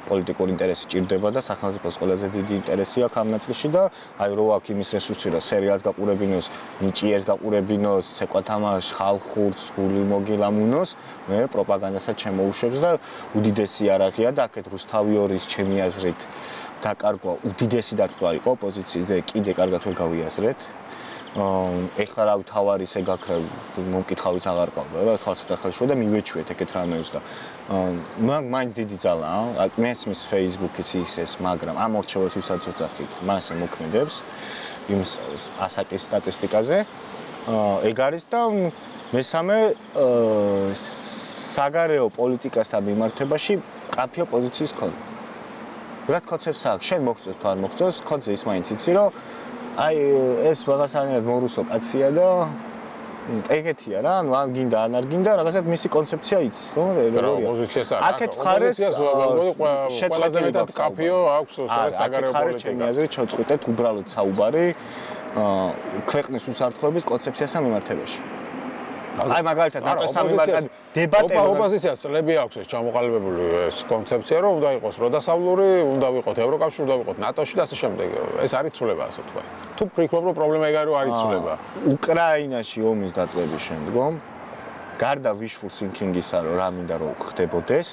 [SPEAKER 1] პოლიტიკური ინტერესი ჭირდება და სახელმწიფოს ყველაზე დიდი ინტერესი აქვს ამ ნაწილში და აი რო აქვს იმის რესურსი, რომ სერიალს გაყურებინოს, ნიჭიერს გაყურებინოს, ცეკვა თამაშს, ხალხურს, გული მოგილამუნოს, მე პროპაგანდასაც შემოუშვებს და უდიდესი არაღია და აქეთ რუსთავი ორის ჩემი აზრით დაკარგვა უდიდესი დარტყმა იყო ოპოზიციის და კიდე კარგად ვერ გავიაზრეთ. ეხლა რავი თავარი ისე გაქრა მომკითხავით აღარ ყავდა რა თვალსა და ხელშუა და მივეჩვეთ ეგეთ რამეებს და მაინც დიდი ძალაა მესმის Facebook-იც ისეს მაგრამ ამ ორჩეულს ვისაც უძახით მასე მოქმედებს იმ ასაკის სტატისტიკაზე ეგ არის და მესამე საგარეო პოლიტიკასთან მიმართებაში კაფეო პოზიციის ქონა რა თქოცებს აქვს შენ მოგწევს თუ არ მოგწევს ქონზე ის მაინც იცი რომ აი ეს რაღაცნაირად მორუსო კაცია და ეგეთია რა, ანუ ან გინდა ან არ გინდა, რაღაცად მისი კონცეფცია იცის, ხო?
[SPEAKER 3] როგორია?
[SPEAKER 1] აქეთ ხარეს
[SPEAKER 3] ყველაზე მეტად კაფეო აქვს სწორედ საგარეო პოლიტიკა.
[SPEAKER 1] ჩემი აზრით ჩაწყვეტეთ უბრალოდ საუბარი ქვეყნის უსაფრთხოების კონცეფციასთან მიმართებაში. აი მაგალითად ნატოსთან მიმართ დებატები
[SPEAKER 3] ოპოზიციას წლები აქვს ეს ჩამოყალიბებული ეს კონცეფცია რომ უნდა იყოს როდასავლური, უნდა ვიყოთ ევროკავშირი, უნდა ვიყოთ ნატოში და ასე შემდეგ. ეს არის ცვლილება ასე თქვა. თუ ფიქრობ რომ პრობლემა ეგ არის, არის ცვლილება.
[SPEAKER 1] უკრაინაში ომის დაწყების შემდგომ გარდა wishful thinking-ისა რომ რა მინდა რომ ხდებოდეს,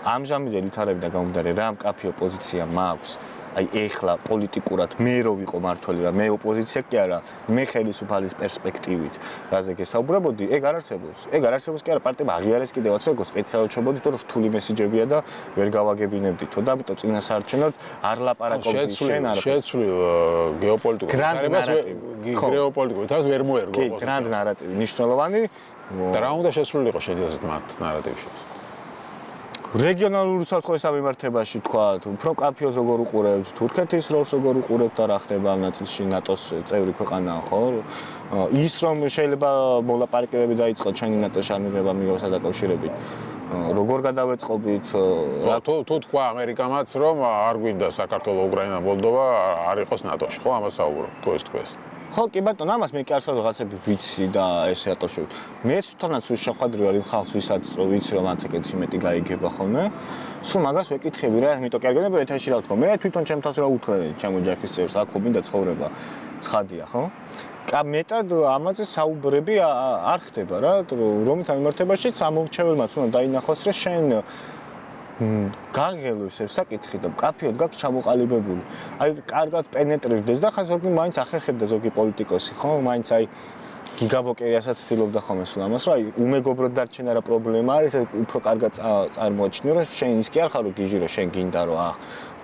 [SPEAKER 1] ამჟამინდელი ვითარებიდან გამომდინარე რა კაფეო პოზიცია მაქვს აი ეხლა პოლიტიკურად მე რო ვიყო მართველი რა მე ოპოზიცია კი არა მე ხელისუფალის პერსპექტივით რაზე გესაუბრებოდი ეგ არ არსებობს კი არა პარტიამ აღიარეს კიდევაც ეგ სპეციალურად ჩობოდი თუ რთული მესიჯებია და ვერ გავაგებინებდითო და ამიტომ წინასაარჩევნოდ არ ლაპარაკობდი შენ არ
[SPEAKER 3] შეცვლილ გეოპოლიტიკურ გეოპოლიტიკურ თავს ვერ მოერგო
[SPEAKER 1] კი გრანდ ნარატივი მნიშვნელოვანი
[SPEAKER 3] და რა უნდა შეცვლილიყო შედიოდეს მათ ნარატივში
[SPEAKER 1] რეგიონალურ უსაფრთხოებასთან მიმართებაში თქვა, უფრო კაფეოს როგორ უყურებთ, თურქეთის როლს როგორ უყურებთ და რა ხდება ამ ნაწილში ნატოს წევრი ქვეყანაა, ხო? ის რომ შეიძლება მოლაპარაკებები დაიწყოთ ჩვენი ნატოს ჩამოღება მიგოსა დაკავშირებით. როგორ გადავეწყობით?
[SPEAKER 3] თუ თქვა ამერიკამაც რომ არ გვინდა საქართველოს, უკრაინა, მოლდოვა არ იყოს ნატოში, ხო? ამას საუბრობ, თუ ეს თქვეს.
[SPEAKER 1] ხო, კი ბატონო, ამას მე კი არ ვსაუბრობ რაღაცები ვიცი და ესე ატოშევით. მე თვითონაც უშახვადრი ვარ იმ ხალხს, ვისაც ვიცი რომ ამ წეკეთში მეტი გაიგება ხოლმე. სულ მაგას ვეკითხები რა, იმიტომ კი არ გენებია ეთერში რა ვთქვა. მე თვითონ ჩემ თავს რა უთხრე, ჩემო ჯახის წევრს, აქ ხო მინდა ცხოვრება. ცხადია, ხო? მეტად ამაზე საუბრები არ ხდება რა, რომით მიმართებაშიც ამომრჩეველმაც უნდა დაინახოს რა შენ გაგელოს ეს საკითხი და კაფეოდ გაქვს ჩამოყალიბებული. აი კარგად პენეტრირდეს და ხა ზოგი მაინც ახერხებდა ზოგი პოლიტიკოსი, ხო? მაინც აი გიგაბოკერიასაც ცდილობდა ხოლმე სულ ამას, რომ აი უმეგობროდ დარჩენა რა პრობლემა არის, უფრო კარგად წარმოაჩინო, რომ შენ ის კი არ ხარ რომ გიჟი რომ შენ გინდა რომ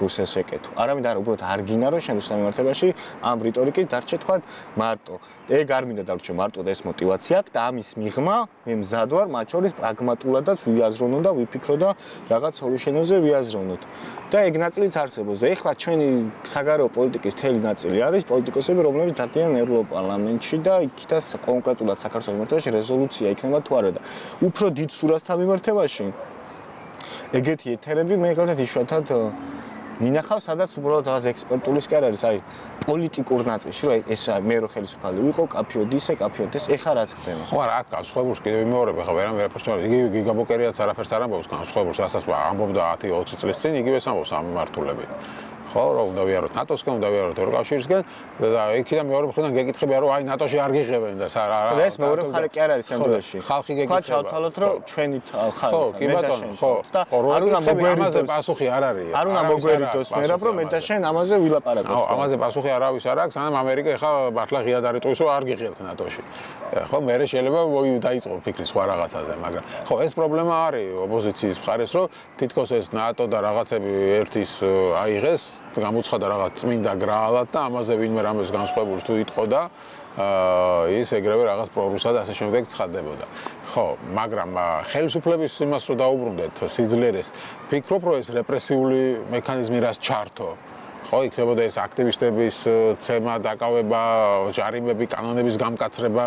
[SPEAKER 1] რუსეთს ეკეთო. არავინ არ უბრალოდ არ გინდა რომ შენ რუსთან მიმართებაში ამ რიტორიკით დარჩე თქვა მარტო. ეგ არ მინდა დარჩე მარტო და ეს мотиваცია აქვს და ამის მიღმა მე მზად ვარ მათ შორის პრაგმატულადაც ვიაზროვნო და ვიფიქრო და რაღაც სოლუშენებზე ვიაზროვნოთ. და ეგ ნაწილიც არსებობს და ეხლა ჩვენი საგარეო პოლიტიკის თელი ნაწილი არის პოლიტიკოსები, რომლებიც დადიან ევროპარლამენტში და იქითაც კონკრეტულად საქართველოს მიმართებაში რეზოლუცია იქნება თუ არა და უფრო დიდ სურათთან მიმართებაში ეგეთი ეთერები მე გარდა იშვიათად მინახავს, სადაც უბრალოდ რაღაც ექსპერტულის კი არ არის, აი პოლიტიკურ ნაწილში, რომ ეს მე რო ხელისუფალი ვიყო, კაფეოდ ისე, კაფეოდ ეს, ეხლა რაც ხდება.
[SPEAKER 3] ხო, არა, აქ განსხვავებულს კიდევ ვიმეორებ, ხა ვერაფერს არ იგივე გიგაბოკერიაც არაფერს არ ამბობს განსხვავებულს, რასაც ამბობდა 10-20 წლის წინ, იგივეს ამბობს ამ მიმართულებით. ხო, რომ უნდა ვიაროთ ნატოსკენ, უნდა ვიაროთ ევროკავშირისკენ და იქიდან მეორე მხრიდან გეკითხებია, რომ აი ნატოში არ გიღებენ და რა.
[SPEAKER 1] ეს მეორე მხარე კი არ არის ამ დროში.
[SPEAKER 3] ხალხი გეკითხება.
[SPEAKER 1] ხო, ჩავთვალოთ, რომ ჩვენი ხალხი
[SPEAKER 3] კი ბატონო, ხო.
[SPEAKER 1] და არ უნდა
[SPEAKER 3] მოგვერიდოს პასუხი არ არის.
[SPEAKER 1] არ უნდა მოგვერიდოს მერაბ, რომ მე და შენ ამაზე ვილაპარაკოთ.
[SPEAKER 3] ხო, ამაზე პასუხი არავის არ აქვს, სანამ ამერიკა ეხა მართლა ღია დარიტყვის, რომ არ გიღებთ ნატოში. ხო, მე შეიძლება დაიწყო ფიქრი სხვა რაღაცაზე, მაგრამ ხო, ეს პრობლემა არის ოპოზიციის მხარეს, რომ თითქოს ეს ნატო და რაღაცები ერთის აიღეს, გამოცხადა რაღაც წმინდა გრაალად და ამაზე ვინმე რამეს განსხვავებულს თუ იტყოდა, ის ეგრევე რაღაც პრორუსად ასე შემდეგ ცხადდებოდა. ხო, მაგრამ ხელისუფლების იმას რომ დაუბრუნდეთ სიძლიერეს, ფიქრობ რომ ეს რეპრესიული მექანიზმი რას ჩართო ხო, იქნებოდა ეს აქტივისტების ცემა, დაკავება, ჯარიმები, კანონების გამკაცრება,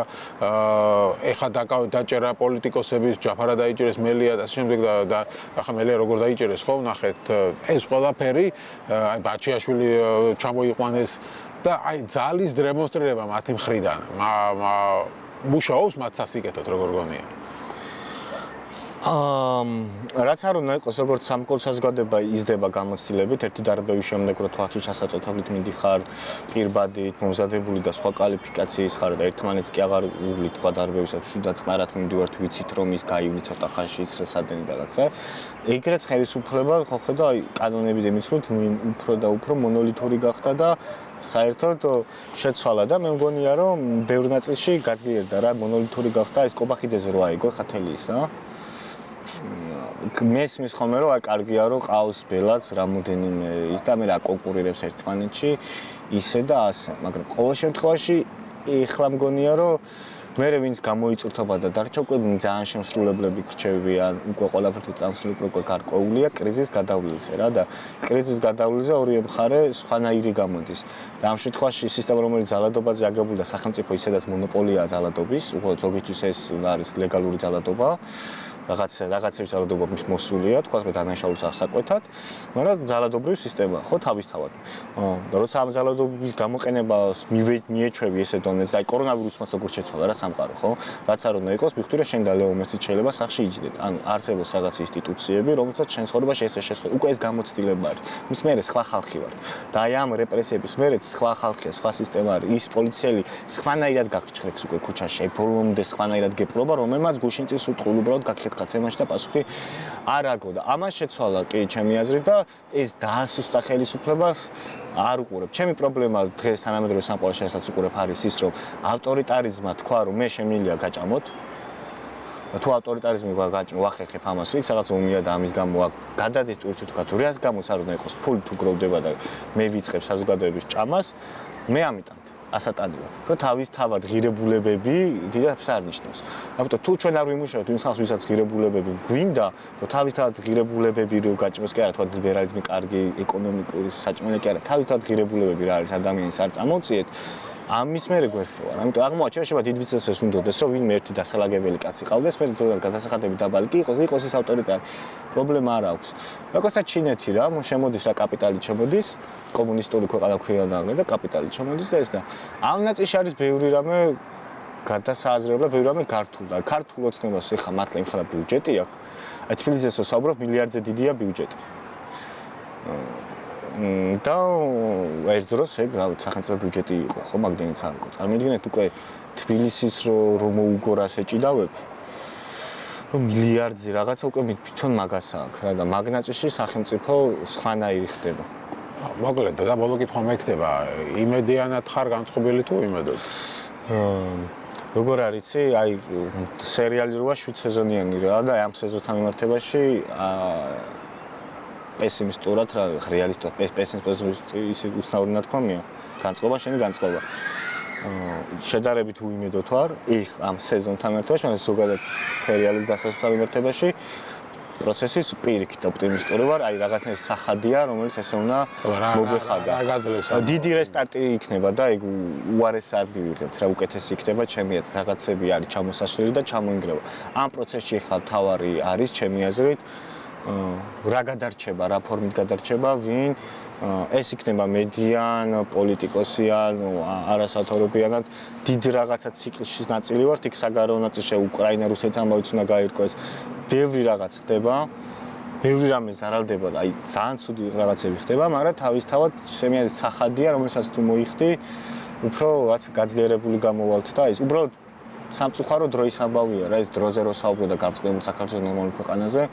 [SPEAKER 3] ეხა დაჭერა პოლიტიკოსების, ჯაფარა დაიჭერეს, მელია და ასე შემდეგ და ახლა მელია როგორ დაიჭერეს, ხო, ნახეთ, ეს ყველაფერი, აი ბაჩიაშვილი ჩამოიყვანეს და აი ძალის დემონსტრირება მათი მხრიდან. მუშაობს მათ სასიკეთოდ როგორ გონია?
[SPEAKER 1] რაც არ უნდა იყოს, როგორც სამკოლ საზოგადოება იზრდება გამოცდილებით, ერთი დარბევის შემდეგ რო თვალში ჩასაწოთებლით მიდიხარ, პირბადით, მომზადებული და სხვა კვალიფიკაციის ხარ და ერთმანეთს კი აღარ უვლით თქვა დარბევისას, შუდა წყნარად მივდივართ, ვიცით რომ ის გაივლი ცოტა ხანში ისრესადენი რაღაცა. ეგრეც ხელისუფლება, ხო ხედა, აი კანონების ემიცნოთ უფრო და უფრო მონოლითური გახდა და საერთოდ შეცვალა და მე მგონია რომ ბევრ ნაწილში გაძლიერდა რა, მონოლითური გახდა, ეს კობახიძეზე რო აიგო ხათელი ისა. მესმის ხოლმე რომ აი კარგია რომ ყავს ბელაც რამოდენიმე ის და მე რა კონკურირებს ერთმანეთში ისე და ასე, მაგრამ ყოველ შემთხვევაში ეხლა მგონია რომ მე ვინც გამოიწურთობა და დარჩა უკვე ძალიან შემსრულებლები ხრჩევიან, უკვე ყველაფერი წამსული უკვე გარკვეულია კრიზის გადავლილზე რა და კრიზის გადავლილზე ორივე მხარე სხვანაირი გამოდის. და ამ შემთხვევაში სისტემა რომელიც ძალადობაზე აგებულია და სახელმწიფო ისედაც მონოპოლიაა ძალადობის, უბრალოდ ზოგისთვის ეს არის ლეგალური ძალადობა. რაღაცების ძალადობა მის მოსულია, თქვა რომ დანაშაულს აღსაკვეთად, მაგრამ ძალადობრივი სისტემა, ხო, თავისთავად. და როცა ამ ძალადობის გამოყენებას მიეჩვევი ესე დონეზე, აი კორონავირუსმაც როგორ შეცვალა რა სამყარო, ხო? რაც არ უნდა იყოს, მიხდური შენ და ლეო მესიც შეიძლება სახში იჯდეთ. ანუ არსებობს რაღაც ინსტიტუციები, რომელსაც შენ ცხოვრებაში ესე შეცვალა. უკვე ეს გამოცდილება არის. მის მერე სხვა ხალხი ვარ. და აი ამ რეპრესიების მერე სხვა ხალხია, სხვა სისტემა არის. ის პოლიციელი სხვანაირად გაგჭრებს უკვე ქუჩაში, აი ბოლომდე სხვანაირად გეპყრობა, რომელმაც გუშინ წინ სულ უბრალოდ გაკეთდა ცემაში და პასუხი არ აგო და ამას შეცვალა კი ჩემი აზრით და ეს დაასუსტა ხელისუფლებას არ უყურებ. ჩემი პრობლემა დღეს თანამედროვე სამყაროში რასაც უყურებ არის ის რომ ავტორიტარიზმმა თქვა რომ მე შემიძლია გაჭამოთ და თუ ავტორიტარიზმი ვახერხებ ამას იქ რაღაც ომია და ამის გამო გადადის ტვირთი თქვა თუ რას გამოც არ უნდა იყოს ფული თუ გროვდება და მე ვიწყებ საზოგადოების ჭამას მე ამიტანთ ასატანია რომ თავისთავად ღირებულებები დიდებს არ ნიშნავს. ამიტომ თუ ჩვენ არ ვიმუშავებთ იმ ხალხს ვისაც ღირებულებები გვინდა რომ თავისთავად ღირებულებები რო გაჭმოს კი არა თქვა ლიბერალიზმი კარგი ეკონომიკური საჭმელი კი არა თავისთავად ღირებულებები რა არის ადამიანის არ წამოწიეთ ამის მერე გვერდხი ვარ. ამიტომ აღმოაჩენა შეიძლება დიდ ვიცეს უნდადეს რომ ვინმე ერთი დასალაგებელი კაცი ყავდეს მე ზოგადად გადასახადები დაბალი კი იყოს ის ავტორიტარი პრობლემა არ აქვს. როგორცაც ჩინეთი რა შემოდის რა კაპიტალი შემოდის კომუნისტური ქვეყანა ქვია და კაპიტალი შემოდის და ეს და ამ ნაწილში არის ბევრი რამე გადასააზრებლად ბევრი რამე გართულდა. ქართულ ოცნებას ეხა მართლა იმხელა ბიუჯეტი აქვს. აი თბილისზე საუბრობ მილიარდზე დიდია ბიუჯეტი. და ეს დროს ეგ რა ვიცი სახელმწიფო ბიუჯეტი იყო ხო მაგდენიც არ იყო წარმოიდგინეთ უკვე თბილისის რომ მოუგორას ეჭიდავები რომ მილიარდზე რაღაცა უკვე თვითონ მაგასა აქვს რა და მაგნაწილში სახელმწიფო სხვანაირი ხდება
[SPEAKER 3] მოკლედ და ბოლო კითხვა მექნება იმედიანად ხარ განწყობილი თუ იმედოდ
[SPEAKER 1] როგორ არიცი აი სერიალი როა 7 სეზონიანი რა და ამ სეზონთან მიმართებაში პესიმისტურად რა რეალისტურად პესიმისტი ისე უცნაური ნათქვამია განწყობა შენი განწყობა შედარებით უიმედოდ ვარ იქ ამ სეზონთან მიმართებაში მაგრამ ზოგადად სერიალის დასასრულთან მიმართებაში პროცესის პირიქით ოპტიმისტური ვარ აი რაღაცნაირი სახადია რომელიც ესე უნდა მოგვეხადა დიდი რესტარტი იქნება და ეგ უარეს არ მივიღებთ რა უკეთესი იქნება ჩემიაც რაღაცები არის ჩამოსაშლელი და ჩამოინგრევა ამ პროცესში ხა თავარი არის ჩემი აზრით რა გადარჩება, რა ფორმით გადარჩება, ვინ ეს იქნება მედიან, პოლიტიკოსიან, არასათაურებიანად დიდ რაღაცა ციკლში ნაწილი ვართ, იქ საგარეო ნაწილში უკრაინა, რუსეთს ამბავიც უნდა გაირკვეს. ბევრი რაღაც ხდება, ბევრი რამე ზარალდება და აი ძალიან ცუდი რაღაცები ხდება, მაგრამ თავისთავად შემიძლია სახადია, რომელსაც თუ მოიხდი, უფრო რაც გაძლიერებული გამოვალთ და ის უბრალოდ სამწუხარო დროის ამბავია რა, ეს დროზე რო საუბრო და გაწყებული საქართველოს ნორმალურ ქვეყანაზე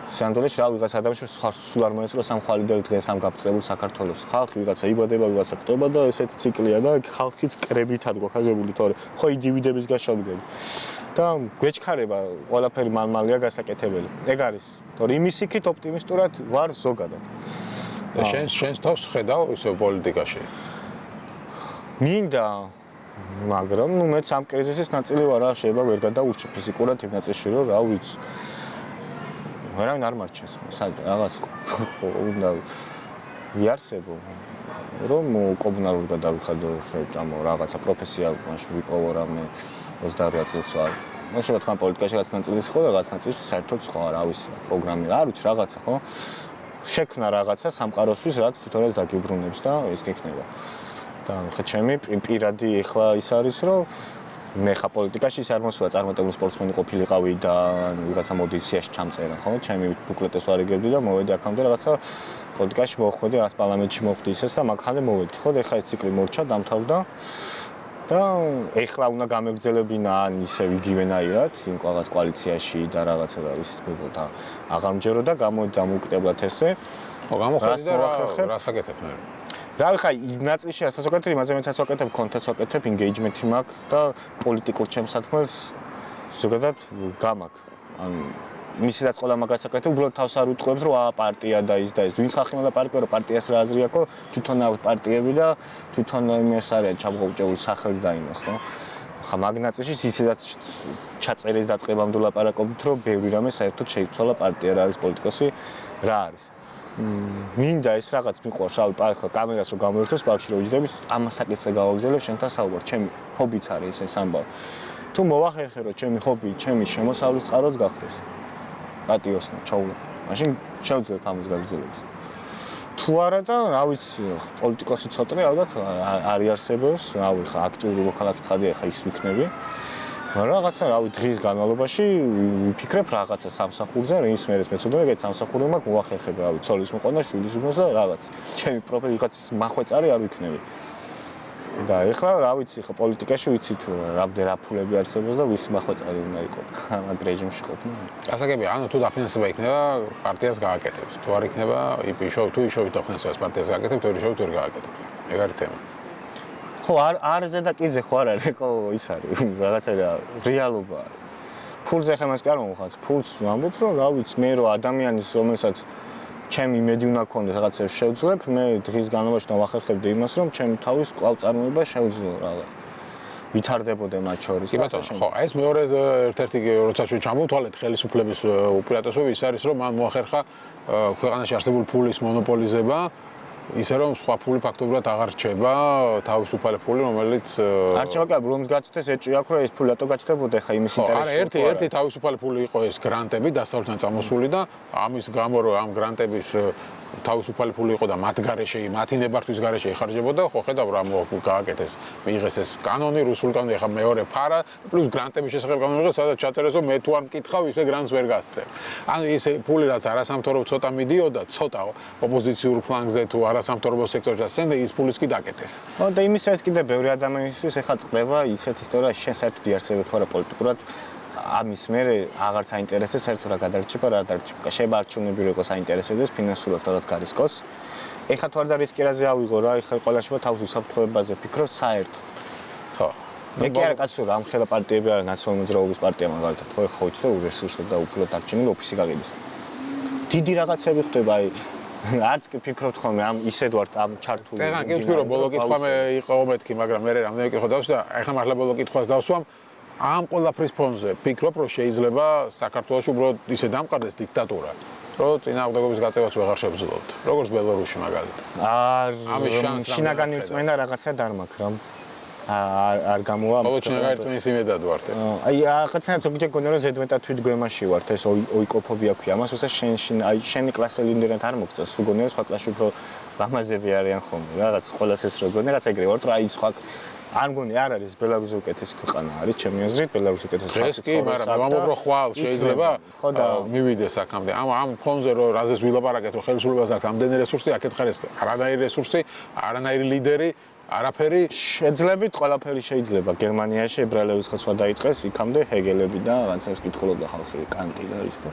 [SPEAKER 1] სანდოლეში რა ვიღაც ადამიანს სულ არ მოესწრო სამხვალიდელ დღეს ამ გაფწრებულ საქართველოს ხალხი ვიღაცა იბადება ვიღაცა ხტობა და ესეთი ციკლია და ხალხიც კრებითად გვაქაგებული თორე ხო ინდივიდების გაშავდები და გვეჩქარება ყველაფერი მალმალია გასაკეთებელი ეგ არის თორე იმის იქით ოპტიმისტურად ვარ ზოგადად
[SPEAKER 3] და შენს თავს ხედავ ისე პოლიტიკაში
[SPEAKER 1] მინდა მაგრამ ნუ მეც ამ კრიზისის ნაწილი ვარ რა შეიძლება ვერ გადაურჩი ფიზიკურად იმ ნაწილში რომ რა ვიცი ვერავინ არ მარჩეს სად რაღაც უნდა ვიარსებო რომ კომუნალურად გადავიხადო შეჭამო რაღაცა პროფესია მაშინ ვიპოვო რამე 28 წელს ვარ მოშევათ ხან პოლიტიკაში რაღაც ნაწილი ხო და რაღაც ნაწილი საერთოდ სხვა რა ვიცი პროგრამი არ ვიცი რაღაცა ხო შექმნა რაღაცა სამყაროსთვის რაც თვითონაც დაგიბრუნებს და ეს გექნება და ხა ჩემი პირადი ეხლა ის არის რომ მე ხა პოლიტიკაში ის არ მოსულა წარმატებული სპორტსმენი ყოფილიყავი და ვიღაცა მოდიციაში ჩამწერა ხო ჩემი ბუკლეტებს ვარიგებდი და მოვედი აქამდე რაღაცა პოლიტიკაში მოვხვედი რაღაც პარლამენტში მოვხდი ისეს და მაგხანდა მოვედი ხო და ეხლა ეს ციკლი მორჩა დამთავრდა და ეხლა უნდა გამეგრძელებინა ან ისე იგივენაირად იმ რაღაც კოალიციაში და რაღაცა და ის და აღარ მჯერო და გამოვიდამოუკიდებლად ესე
[SPEAKER 3] ხო გამოხედი და რა საკეთებ მე
[SPEAKER 1] რა ხა იმ ნაწილში ასაც ვაკეთებ იმაზე მეცაც ვაკეთებ კონტენტს ვაკეთებ ინგეიჯმენტი მაქვს და პოლიტიკურ ჩემსათქმელს ზოგადად გამაქვს ან მისიდაც ყველა მაგას აკეთებ უბრალოდ თავს არ უტყუებთ რომ პარტია და ის ვინც ხახიმელა პარტია რომ პარტიას რა აზრი აქვს თვითონ აქვს პარტიები და თვითონ იმას არის ჩამოუჭებული სახელს და იმას ხო ხა მაგ ნაწილში ისედაც ჩაწერის დაწყებამდე ლაპარაკობთ რომ ბევრი რამე საერთოდ შეიცვალა პარტია რა არის პოლიტიკოსი რა არის მინდა ეს რაღაც მიყვარს რავი ხა კამერას რომ გამოვერთოს პარკში რომ ვიჯდები ამას საკითხზე გავაგზავნე შენთან საუბარ ჩემი ჰობიც არის ეს ამბავი თუ მოვახერხე რომ ჩემი ჰობი ჩემი შემოსავლის წყაროც გახდეს პატიოსნა ჩაულა მაშინ შევძლებ ამის გაგრძელებას თუ არა და რა ვიცი პოლიტიკოსი ცოტნე ალბათ არ იარსებობს რავი ხა აქტიური მოქალაქე ცხადია ხა ის ვიქნები მაგრამ რაღაცა რავი დღის განმავლობაში ვიფიქრებ რაღაცა სამსახურზე რის მერეს მეცოდნა ეგეთ სამსახური მაქვს მოახერხებ რავი ცოლის მოყვანა შვილის მოყვანა და რაღაც ჩემი პროფილი რაღაც მახვეწარი არ ვიქნები და ეხლა რა ვიცი ხა პოლიტიკაში ვიცი თუ რამდენ რა ფულები არსებობს და ვის მახვეწარი უნდა იყო ამ რეჟიმში ყოფნა
[SPEAKER 3] გასაგებია ანუ თუ დაფინანსება იქნება პარტიას გააკეთებს თუ არ იქნება თუ იშოვით დაფინანსებას პარტიას გააკეთებს თუ იშოვით ვერ გააკეთებს ეგ არის თემა
[SPEAKER 1] ხო არ ზედაკიზე ხო არ არის ხო ის არის რაღაცა რეალობა ფულზე ხა მას კი არ მომხაც ფულს ვამბობ რომ რა ვიცი მე რომ ადამიანის რომელსაც ჩემი იმედი უნდა გქონდეს რაღაცა შევძლებ მე დღის განმავლობაში დავახერხებდი იმას რომ ჩემი თავის კვლავ წარმოება შევძლო რაღაც ვითარდებოდე მათ შორის
[SPEAKER 3] კი ბატონო ხო ეს მეორე ერთ-ერთი როცა ჩამოვთვალეთ ხელისუფლების უპირატესობა ის არის რომ მან მოახერხა ქვეყანაში არსებული ფულის მონოპოლიზება ისე რომ სხვა ფული ფაქტობრივად აღარ რჩება თავისუფალი ფული რომელიც
[SPEAKER 1] არჩევა კი რომს გაწდეს ეჭვი აქვს რომ ეს ფული რატო გაჩნდებოდა ხა იმის ინტერესში
[SPEAKER 3] არა ერთი თავისუფალი ფული იყო ეს გრანტები დასავლეთიდან წამოსული და ამის გამო რომ ამ გრანტების თავისუფალი ფული იყო და მათ გარეშე მათი ნებართვის გარეშე იხარჯებოდა ხო ხედავ რა გააკეთეს მიიღეს ეს კანონი რუსული კანონი ხა მეორე ფარა პლუს გრანტების შესახებ კანონი იყო სადაც ჩაწერეს რომ მე თუ არ მკითხავ ისე გრანტს ვერ გასცემ ანუ ის ფული რაც არასამთავრობო ცოტა მიდიოდა ცოტა ოპოზიციურ ფლანგზე თუ არასამთავრობო სექტორში ასენდა ის ფულიც კი დაკეტეს
[SPEAKER 1] ხო და იმისაც კიდე ბევრი ადამიანისთვის ეხა წდება ისეთი ისტორია შენ საერთოდ იარსებებ ხო რა პოლიტიკურად ამის მერე აღარ საინტერესებს საერთოდ რა გადარჩება რა დარჩება შეიძლება არჩევნები იყოს საინტერესებს ფინანსურად რაღაც გარისკოს ეხა თუ არ და რისკირაზე ავიღო რა ეხა ყველაშიმა თავის უსაფრთხოებაზე ფიქრობ საერთოდ
[SPEAKER 3] ხო
[SPEAKER 1] მე კი არა კაცო რა ამხელა პარტიები არა ნაციონალური მოძრაობის პარტია მაგალითად ხო ეხა იცი და რესურსები და უფლოდ არჩენილი ოფისი გაგიდეს დიდი რაღაცები ხდება აი არც კი ფიქრობთ ხოლმე ამ ისედ ვართ ამ ჩართული
[SPEAKER 3] ეხლა კი ვთქვი რომ ბოლო კითხვა მე იყო მეთქი მაგრამ მე რამდენი კითხვა დავსვა და ეხლა მართლა ბოლო კითხვას დავსვამ ამ ყველაფრის ფონზე ფიქრობ რომ შეიძლება საქართველოში უბრალოდ ისე დამყარდეს დიქტატურა რომ წინააღმდეგობის გაწევას ვეღარ შევძლოთ როგორც ბელორუსში მაგალითად
[SPEAKER 1] ამის შანსი შინაგანი რწმენა რაღაცა დარმაქ რა არ გამოვა
[SPEAKER 3] ბოლო შინაგანი რწმენის იმედად ვართ
[SPEAKER 1] აი ახლა ზოგჯერ გონია რომ ზედმეტად თვითგვემაში ვართ ეს ოიკოფობია ქვია ამას უბრალოდ შენი კლასელი იმდენად არ მოგწევს სულ გონია სხვა კლასში უფრო ლამაზები არიან ხოლმე რაღაც ყველას ეს რო გონია რაღაც ეგრე ვართ რა ის სხვა არ მგონი არ არის ბელარუსი უკეთესი ქვეყანა არის ჩემი აზრით ბელარუსი უკეთესი
[SPEAKER 3] ეს კი მაგრამ ვამბობ რომ ხვალ შეიძლება მივიდეს აქამდე ამ ფონზე რომ რაზეც ვილაპარაკეთ რომ ხელისუფლებას აქვს ამდენი რესურსი აქეთ ხარეს არანაირი რესურსი არანაირი ლიდერი არაფერი
[SPEAKER 1] შეძლებით ყველაფერი შეიძლება გერმანიაში ებრაელების ხოცვა დაიწყეს იქამდე ჰეგელები და რაღაცებს კითხულობდა ხალხი კანტი და ის და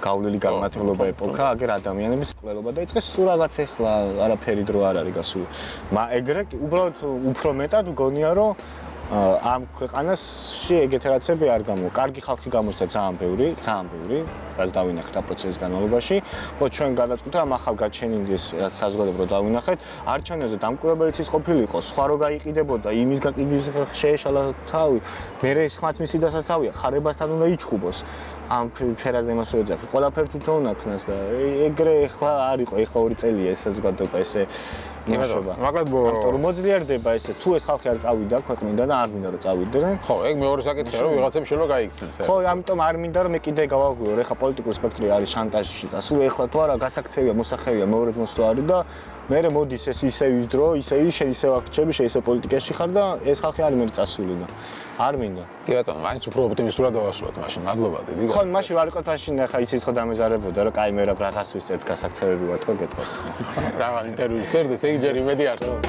[SPEAKER 1] გავლილი განმარტებობა ეპოქა აგერ ადამიანების ყველობა დაიწყეს სულ რაღაც ეხლა არაფერი დრო არ არის გასული ეგრე უბრალოდ უფრო მეტად მგონია რომ ამ ქვეყანაში ეგეთი რაღაცები არ გამოვა. კარგი ხალხი გამოჩნდა ძალიან ბევრი, რაც დავინახეთ ამ პროცესის განმავლობაში. ხო, ჩვენ გადაწყვიტა ამ ახალ გაჩენილ საზოგადოებრივ დავინახეთ. არჩევნებზე დამკვირვებელიც ის ყოფილიყო, სხვა რო გაიყიდებოდა, იმის გაყიდვის შეეშალა თავი. მერე ხმაც მისი დასაცავია, ხარებასთან უნდა იჩხუბოს. ამ ფერაზე იმას რო ეძახი. ყველაფერი თვითონ უნდა ქნას და ეგრე ახლა არ იყო, ახლა 2 წელია ეს საზოგადოება ესე იმუშავა.
[SPEAKER 3] მაგრამ
[SPEAKER 1] ამიტომ მოძლიერდება ესე, თუ ეს ხალხი არ წავიდა ქვეყნიდან და არ მინდა რომ წავიდნენ.
[SPEAKER 3] ხო, ეგ მეორე საკითხია, რომ ვიღაცამ შეიძლება გაიქცეს.
[SPEAKER 1] ხო, ამიტომ არ მინდა რომ მე კიდე გავაღვიო, ეხლა პოლიტიკური სპექტრი არის შანტაჟში და სულ ეხლა თუ არა გასაქცევია, მოსახევია მეორედ მოსვლა არის და მე მოდის ეს ისე ვიზდრო, ისე აქჩები, ისე პოლიტიკაში ხარ და ეს ხალხი არ მინდა წასული და არ მინდა.
[SPEAKER 3] კი ბატონო, მაინც უფრო ოპტიმისტურად დავასრულოთ მაშინ. მადლობა დიდი.
[SPEAKER 1] ხო, მაშინ ვარ იყო მაშინ ახლა ისიც ხო დამეზარებოდა რომ კაი მე რაღაცთვის წერთ გასაქცევები ვარ თქო გეტყვი.
[SPEAKER 3] რაღაც ინტერვიუს წერდეს, ეგ ჯერ იმედი არსებობს.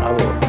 [SPEAKER 3] მადლობა.